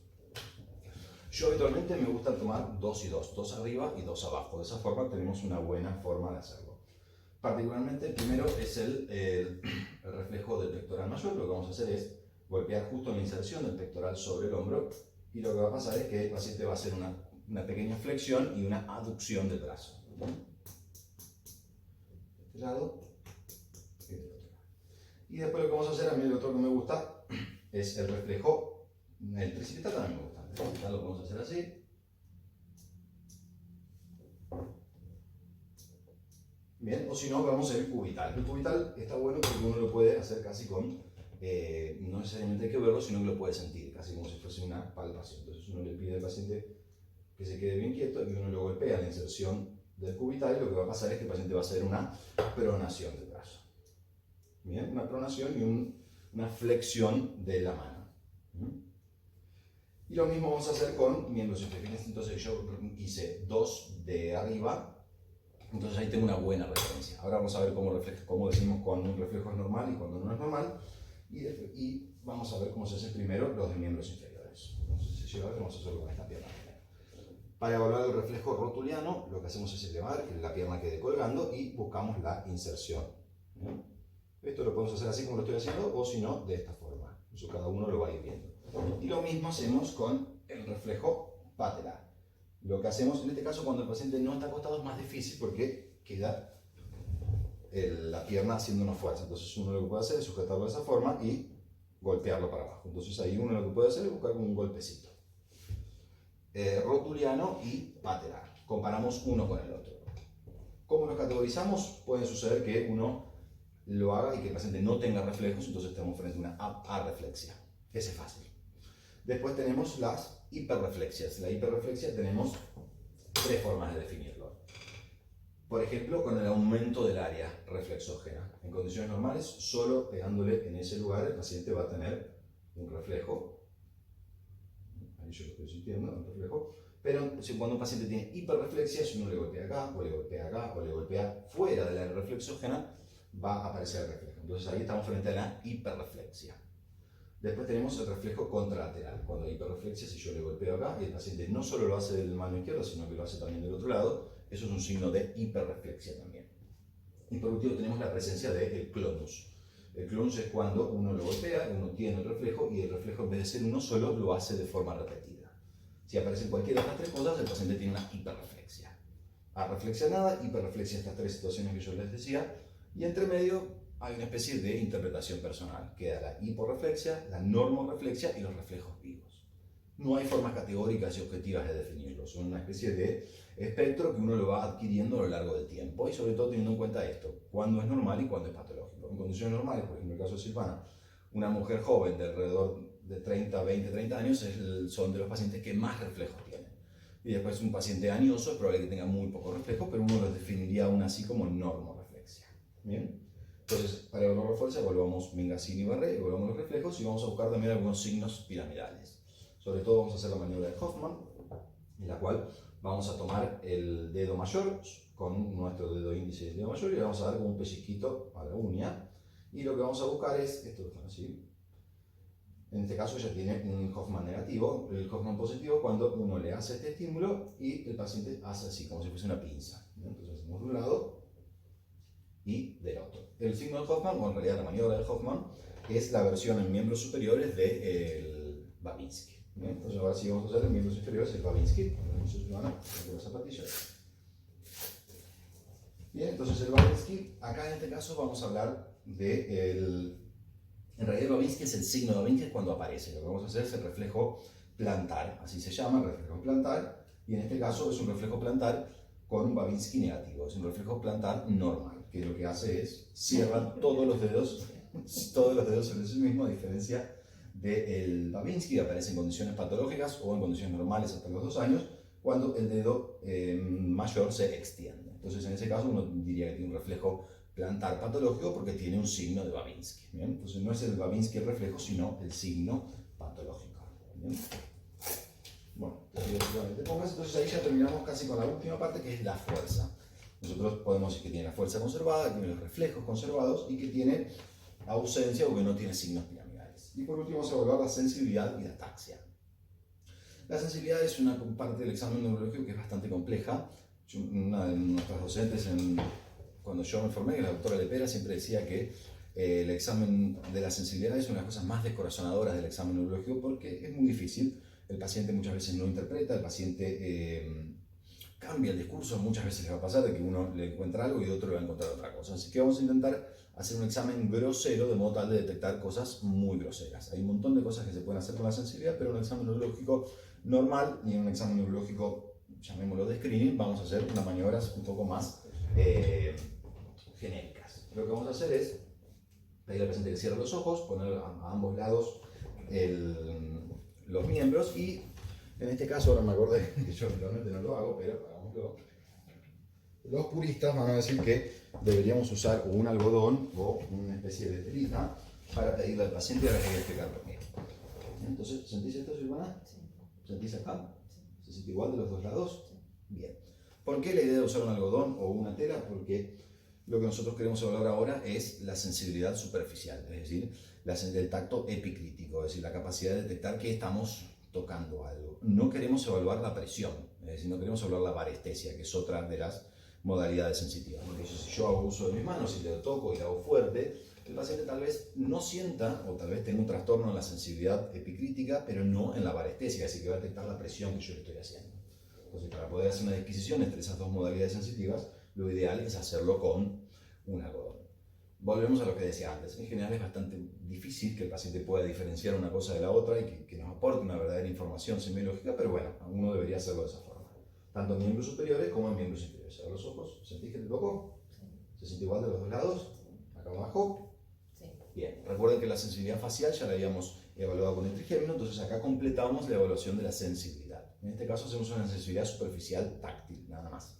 Yo habitualmente me gusta tomar 2 y 2, 2 arriba y 2 abajo. De esa forma tenemos una buena forma de hacerlo. Particularmente el primero es el reflejo del pectoral mayor. Lo que vamos a hacer es golpear justo en la inserción del pectoral sobre el hombro y lo que va a pasar es que el paciente va a hacer una pequeña flexión y una aducción del brazo. De este lado y del otro lado. Y después lo que vamos a hacer, a mí el otro que me gusta es el reflejo, el tricipital también me gusta. El tricipital lo podemos hacer así. Bien, o si no, vamos a hacer el cubital. El cubital está bueno porque uno lo puede hacer casi con, no necesariamente hay que verlo, sino que lo puede sentir, casi como si fuese una palpación. Entonces uno le pide al paciente que se quede bien quieto y uno lo golpea la inserción del cubital y lo que va a pasar es que el paciente va a hacer una pronación del brazo. Bien, una pronación y una flexión de la mano. Y lo mismo vamos a hacer con miembros inferiores. Entonces yo hice 2 de arriba. Entonces ahí tengo una buena referencia. Ahora vamos a ver cómo decimos cuando un reflejo es normal y cuando no es normal. Y vamos a ver cómo se hace primero los de miembros inferiores. Entonces se lleva, vamos a hacerlo con esta pierna. Para evaluar el reflejo rotuliano, lo que hacemos es elevar, que la pierna quede colgando y buscamos la inserción. ¿Bien? Esto lo podemos hacer así como lo estoy haciendo o si no, de esta forma. Eso cada uno lo va a ir viendo. Y lo mismo hacemos con el reflejo patelar. Lo que hacemos en este caso cuando el paciente no está acostado es más difícil porque queda la pierna haciendo una fuerza. Entonces uno lo que puede hacer es sujetarlo de esa forma y golpearlo para abajo. Entonces ahí uno lo que puede hacer es buscar un golpecito. Rotuliano y patelar. Comparamos uno con el otro. ¿Cómo los categorizamos? Puede suceder que uno lo haga y que el paciente no tenga reflejos, entonces estamos frente a una arreflexia. Ese es fácil. Después tenemos las hiperreflexias. La hiperreflexia tenemos 3 formas de definirlo. Por ejemplo, con el aumento del área reflexógena. En condiciones normales, solo pegándole en ese lugar, el paciente va a tener un reflejo. Ahí yo lo estoy sintiendo, un reflejo. Pero cuando un paciente tiene hiperreflexia, si uno le golpea acá, o le golpea acá, o le golpea fuera del área reflexógena, va a aparecer el reflejo. Entonces ahí estamos frente a la hiperreflexia. Después tenemos el reflejo contralateral. Cuando hay hiperreflexia, si yo le golpeo acá y el paciente no solo lo hace del mano izquierda, sino que lo hace también del otro lado, eso es un signo de hiperreflexia también. Y por último tenemos la presencia del clonus. El clonus es cuando uno lo golpea, uno tiene el reflejo y el reflejo en vez de ser uno solo lo hace de forma repetida. Si aparecen cualquiera de estas 3 cosas, el paciente tiene una hiperreflexia. Arreflexionada, hiperreflexia, estas 3 situaciones que yo les decía, y entre medio hay una especie de interpretación personal. Queda la hiporreflexia, la normoreflexia y los reflejos vivos. No hay formas categóricas y objetivas de definirlos. Son una especie de espectro que uno lo va adquiriendo a lo largo del tiempo y sobre todo teniendo en cuenta esto, cuándo es normal y cuándo es patológico. En condiciones normales, por ejemplo en el caso de Silvana, una mujer joven de alrededor de 30 años son de los pacientes que más reflejos tienen. Y después un paciente añoso es probable que tenga muy pocos reflejos, pero uno los definiría aún así como normoreflexia. ¿Bien? Entonces, para evaluar la fuerza, evaluamos Mingasini y Barré, evaluamos los reflejos y vamos a buscar también algunos signos piramidales. Sobre todo vamos a hacer la maniobra de Hoffman, en la cual vamos a tomar el dedo mayor con nuestro dedo índice y el dedo mayor y le vamos a dar como un pellizquito a la uña. Y lo que vamos a buscar es, esto está así, en este caso ya tiene un Hoffman negativo, el Hoffman positivo cuando uno le hace este estímulo y el paciente hace así, como si fuese una pinza. Entonces hacemos de un lado y del otro. El signo de Hoffman, o en realidad la maniobra de Hoffman, es la versión en miembros superiores del Babinski. Entonces ahora sí vamos a hacer en miembros inferiores el Babinski. Las zapatillas. Bien, entonces el Babinski, acá en este caso vamos a hablar de en realidad el Babinski es el signo de Babinski cuando aparece. Lo que vamos a hacer es el reflejo plantar, así se llama, el reflejo plantar, y en este caso es un reflejo plantar con un Babinski negativo, es un reflejo plantar normal. que lo que hace es cierra todos los dedos sobre sí mismo, a diferencia del Babinski, que aparece en condiciones patológicas o en condiciones normales hasta los 2 años, cuando el dedo mayor se extiende. Entonces, en ese caso, uno diría que tiene un reflejo plantar patológico porque tiene un signo de Babinski. ¿Bien? Entonces, no es el Babinski el reflejo, sino el signo patológico. ¿Bien? Bueno, entonces ahí ya terminamos casi con la última parte, que es la fuerza. Nosotros podemos decir que tiene la fuerza conservada, que tiene los reflejos conservados y que tiene ausencia o que no tiene signos piramidales. Y por último vamos a evaluar la sensibilidad y la ataxia. La sensibilidad es una parte del examen neurológico que es bastante compleja. Una de nuestras docentes, cuando yo me formé, que la doctora Lepera, siempre decía que el examen de la sensibilidad es una de las cosas más descorazonadoras del examen neurológico porque es muy difícil. El paciente muchas veces no interpreta, el paciente cambia el discurso, muchas veces le va a pasar de que uno le encuentra algo y otro le va a encontrar otra cosa. Así que vamos a intentar hacer un examen grosero de modo tal de detectar cosas muy groseras. Hay un montón de cosas que se pueden hacer con la sensibilidad, pero en un examen neurológico normal y en un examen neurológico, llamémoslo de screening, vamos a hacer unas maniobras un poco más genéricas. Lo que vamos a hacer es pedir al paciente que cierre los ojos, poner a ambos lados los miembros y en este caso, ahora me acordé que yo realmente no lo hago, pero hagámoslo. Los puristas van a decir que deberíamos usar un algodón o una especie de telita para pedirle al paciente, y ahora que voy a explicar por qué. Entonces, ¿sentís esto, Silvana? Sí. ¿Sentís acá? Sí. ¿Se siente igual de los dos lados? Sí. Bien. ¿Por qué la idea de usar un algodón o una tela? Porque lo que nosotros queremos evaluar ahora es la sensibilidad superficial, es decir, el tacto epicrítico, es decir, la capacidad de detectar que estamos tocando algo. No queremos evaluar la presión, es decir, no queremos evaluar la parestesia, que es otra de las modalidades sensitivas. Entonces, si yo hago uso de mis manos y le toco y le hago fuerte, el paciente tal vez no sienta o tal vez tenga un trastorno en la sensibilidad epicrítica, pero no en la parestesia, es decir, que va a detectar la presión que yo le estoy haciendo. Entonces, para poder hacer una disquisición entre esas dos modalidades sensitivas, lo ideal es hacerlo con un algodón. Volvemos a lo que decía antes. En general es bastante difícil que el paciente pueda diferenciar una cosa de la otra y que nos aporte una verdadera información semiológica, pero bueno, uno debería hacerlo de esa forma. Tanto en miembros superiores como en miembros inferiores. Cierra los ojos. ¿Sentís que te tocó? Sí. ¿Se siente igual de los dos lados? ¿Acá abajo? Sí. Bien. Recuerden que la sensibilidad facial ya la habíamos evaluado con el trigémino, entonces acá completamos la evaluación de la sensibilidad. En este caso hacemos una sensibilidad superficial táctil, nada más.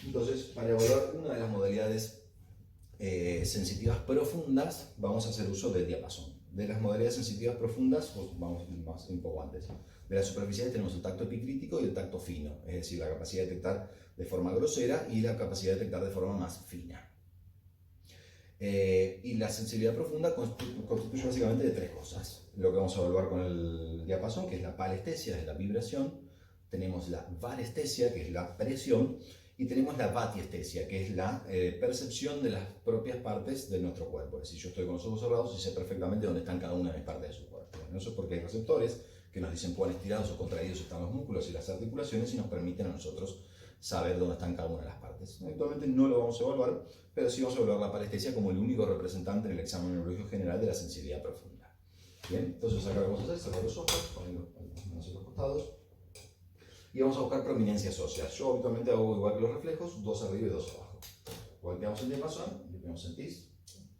Entonces, para evaluar una de las modalidades sensitivas profundas, vamos a hacer uso del diapasón. De las modalidades sensitivas profundas, pues vamos más un poco antes. De las superficiales tenemos el tacto epicrítico y el tacto fino, es decir, la capacidad de detectar de forma grosera y la capacidad de detectar de forma más fina. Y la sensibilidad profunda constituye básicamente de 3 cosas. Lo que vamos a evaluar con el diapasón, que es la palestesia, es la vibración. Tenemos la varestesia, que es la presión. Y tenemos la batiestesia, que es la percepción de las propias partes de nuestro cuerpo. Es decir, yo estoy con los ojos cerrados y sé perfectamente dónde están cada una de mis partes de su cuerpo. Bueno, eso es porque hay receptores que nos dicen cuán estirados o contraídos están los músculos y las articulaciones y nos permiten a nosotros saber dónde están cada una de las partes. Actualmente no lo vamos a evaluar, pero sí vamos a evaluar la palestesia como el único representante en el examen neurológico general de la sensibilidad profunda. Bien, entonces acá lo vamos a hacer, cerrar los ojos, poniendo las manos a los costados. Y vamos a buscar prominencias óseas. Yo habitualmente hago igual que los reflejos, 2 arriba y 2 abajo. Golpeamos el diapasón, limpiamos, ¿sentís?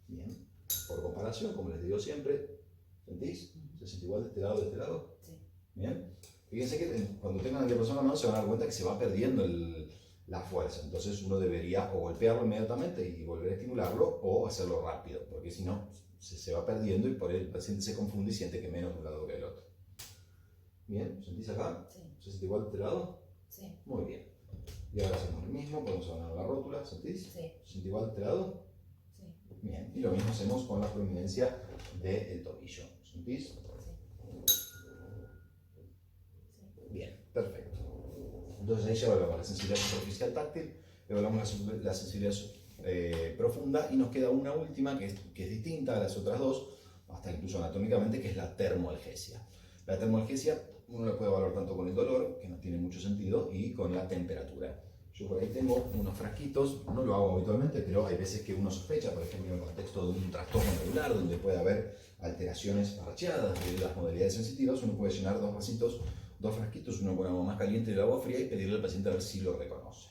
Bien. Por comparación, como les digo siempre, ¿sentís? ¿Se siente igual de este lado, de este lado? Sí. Bien. Fíjense que cuando tengan el diapasón en la mano se van a dar cuenta que se va perdiendo la fuerza. Entonces uno debería o golpearlo inmediatamente y volver a estimularlo o hacerlo rápido, porque si no se va perdiendo y por ahí el paciente se confunde y siente que menos de un lado que del otro. Bien, ¿sentís acá? Sí. ¿Se siente igual de este lado? Sí. Muy bien. Y ahora hacemos lo mismo, podemos ganar la rótula, ¿sentís? Sí. ¿Se siente igual de este lado? Sí. Bien. Y lo mismo hacemos con la prominencia del tobillo. ¿Sentís? Sí. Bien, perfecto. Entonces ahí ya evaluamos la sensibilidad superficial táctil, evaluamos la sensibilidad profunda y nos queda una última que es distinta a las otras dos, hasta incluso anatómicamente, que es la termoalgesia. La termoalgesia uno la puede evaluar tanto con el dolor, que no tiene mucho sentido, y con la temperatura. Yo por ahí tengo unos frasquitos, no lo hago habitualmente, pero hay veces que uno sospecha, por ejemplo en el contexto de un trastorno medular, donde puede haber alteraciones parcheadas de las modalidades sensitivas, uno puede llenar 2 vasitos, 2 frasquitos, uno con agua más caliente y el agua fría y pedirle al paciente a ver si lo reconoce.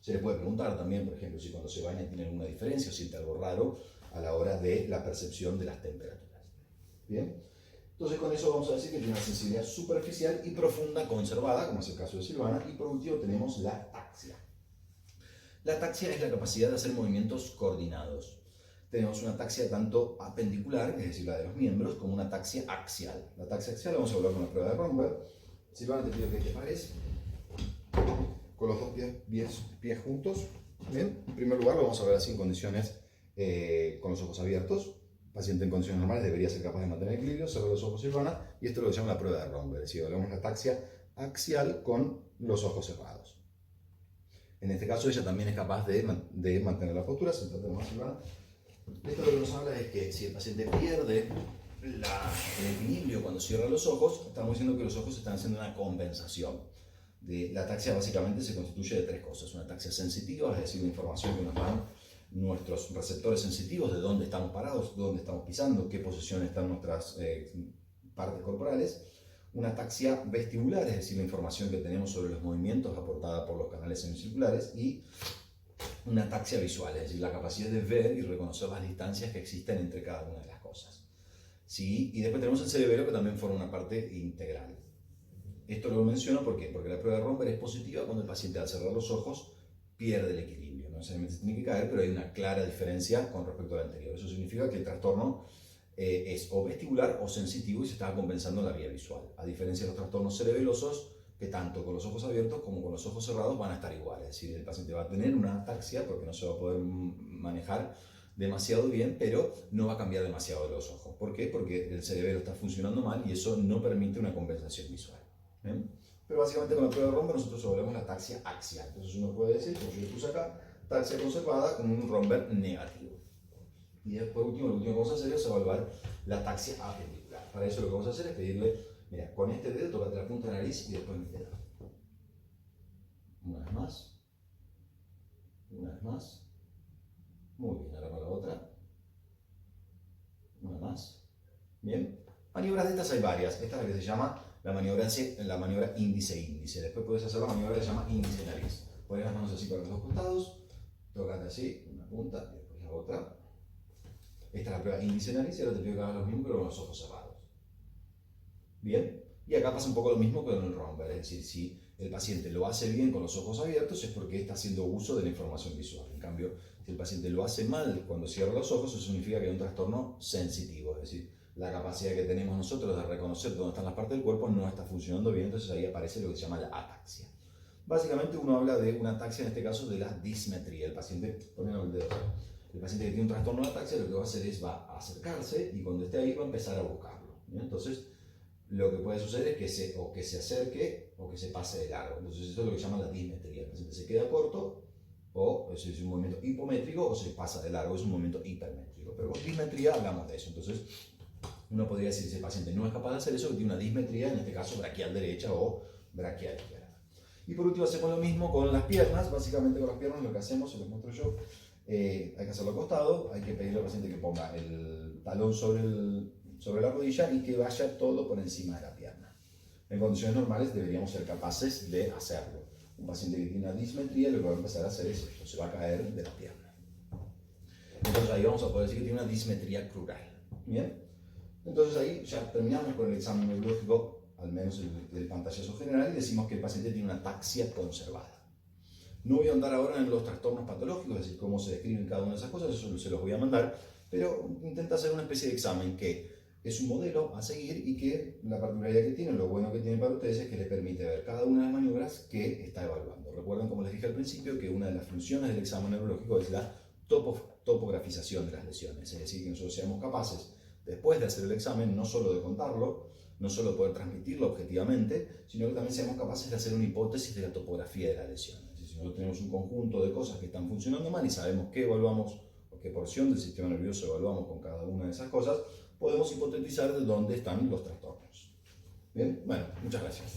Se le puede preguntar también, por ejemplo, si cuando se baña tiene alguna diferencia o siente algo raro a la hora de la percepción de las temperaturas. Bien, entonces con eso vamos a decir que tiene una sensibilidad superficial y profunda conservada, como es el caso de Silvana. Y por último tenemos la ataxia. La ataxia es la capacidad de hacer movimientos coordinados. Tenemos una ataxia tanto apendicular, es decir, la de los miembros, como una ataxia axial. La ataxia axial la vamos a hablar con la prueba de Romberg. Silvana, te pido que te pares con los dos pies juntos. Bien, en primer lugar lo vamos a ver así en condiciones con los ojos abiertos. El paciente en condiciones normales debería ser capaz de mantener el equilibrio, cerrar los ojos, Silvana, y esto es lo que se llama la prueba de Romberg, es decir, hablamos de la ataxia axial con los ojos cerrados. En este caso ella también es capaz de mantener la postura, sentate más, Silvana. Esto lo que nos habla es que si el paciente pierde el equilibrio cuando cierra los ojos, estamos diciendo que los ojos están haciendo una compensación. La ataxia básicamente se constituye de tres cosas. Una ataxia sensitiva, es decir, la información que nos dan nuestros receptores sensitivos de dónde estamos parados, dónde estamos pisando, qué posición están nuestras partes corporales. Una ataxia vestibular, es decir, la información que tenemos sobre los movimientos aportada por los canales semicirculares. Y una ataxia visual, es decir, la capacidad de ver y reconocer las distancias que existen entre cada una de las cosas. ¿Sí? Y después tenemos el cerebelo, que también forma una parte integral. Esto lo menciono porque la prueba de Romberg es positiva cuando el paciente al cerrar los ojos pierde el equilibrio. No necesariamente se tiene que caer, pero hay una clara diferencia con respecto al anterior. Eso significa que el trastorno es o vestibular o sensitivo y se está compensando en la vía visual. A diferencia de los trastornos cerebelosos, que tanto con los ojos abiertos como con los ojos cerrados van a estar iguales. Es decir, el paciente va a tener una ataxia porque no se va a poder manejar demasiado bien, pero no va a cambiar demasiado de los ojos. ¿Por qué? Porque el cerebelo está funcionando mal y eso no permite una compensación visual. ¿Bien? Pero básicamente con la prueba de Romberg nosotros observamos la ataxia axial. Entonces uno puede decir, como yo le puse acá, ataxia conservada con un Romberg negativo. Y por último, lo último que vamos a hacer es evaluar la ataxia apendicular. Para eso lo que vamos a hacer es pedirle, mira, con este dedo tócate la punta de la nariz y después mi dedo. Una vez más. Una vez más. Muy bien, ahora para la otra. Una más. Bien. Maniobras de estas hay varias. Esta es la que se llama la maniobra índice-índice. Después puedes hacer la maniobra que se llama índice-nariz. Pones las manos así para los dos costados. Tócate así, una punta y después la otra. Esta es la prueba índice-nariz y ahora te pido que hagas lo mismo pero con los ojos cerrados. Bien. Y acá pasa un poco lo mismo que con el Romberg. Es decir, si el paciente lo hace bien con los ojos abiertos es porque está haciendo uso de la información visual. En cambio, si el paciente lo hace mal cuando cierra los ojos, eso significa que hay un trastorno sensitivo. Es decir, la capacidad que tenemos nosotros de reconocer dónde están las partes del cuerpo no está funcionando bien, entonces ahí aparece lo que se llama la ataxia. Básicamente uno habla de una ataxia, en este caso de la dismetría. El paciente, el paciente que tiene un trastorno de ataxia lo que va a hacer es va a acercarse y cuando esté ahí va a empezar a buscarlo. ¿Bien? Entonces, lo que puede suceder es que se acerque o que se pase de largo. Entonces esto es lo que se llama la dismetría. El paciente se queda corto, o es un movimiento hipométrico, o se pasa de largo, es un movimiento hipermétrico. Pero con dismetría hablamos de eso. Entonces uno podría decir que ese paciente no es capaz de hacer eso, que tiene una dismetría, en este caso braquial derecha o braquial izquierda. Y por último hacemos lo mismo con las piernas. Básicamente con las piernas lo que hacemos, se los muestro yo, hay que hacerlo acostado, hay que pedirle al paciente que ponga el talón sobre la rodilla y que vaya todo por encima de la pierna. En condiciones normales deberíamos ser capaces de hacerlo. Un paciente que tiene una dismetría lo que va a empezar a hacer es esto, se va a caer de la pierna. Entonces ahí vamos a poder decir que tiene una dismetría crural. ¿Bien? Entonces ahí ya terminamos con el examen neurológico, al menos el pantallazo general, y decimos que el paciente tiene una ataxia conservada. No voy a andar ahora en los trastornos patológicos, es decir, cómo se describen cada una de esas cosas, eso se los voy a mandar, pero intenta hacer una especie de examen que es un modelo a seguir y que la particularidad que tiene, lo bueno que tiene para ustedes es que les permite ver cada una de las maniobras que está evaluando. Recuerden, como les dije al principio, que una de las funciones del examen neurológico es la topografización de las lesiones, es decir, que nosotros seamos capaces, después de hacer el examen, no solo de contarlo, no solo poder transmitirlo objetivamente, sino que también seamos capaces de hacer una hipótesis de la topografía de la lesión. Es decir, si nosotros tenemos un conjunto de cosas que están funcionando mal y sabemos qué evaluamos o qué porción del sistema nervioso evaluamos con cada una de esas cosas, podemos hipotetizar de dónde están los trastornos. Bien, bueno, muchas gracias.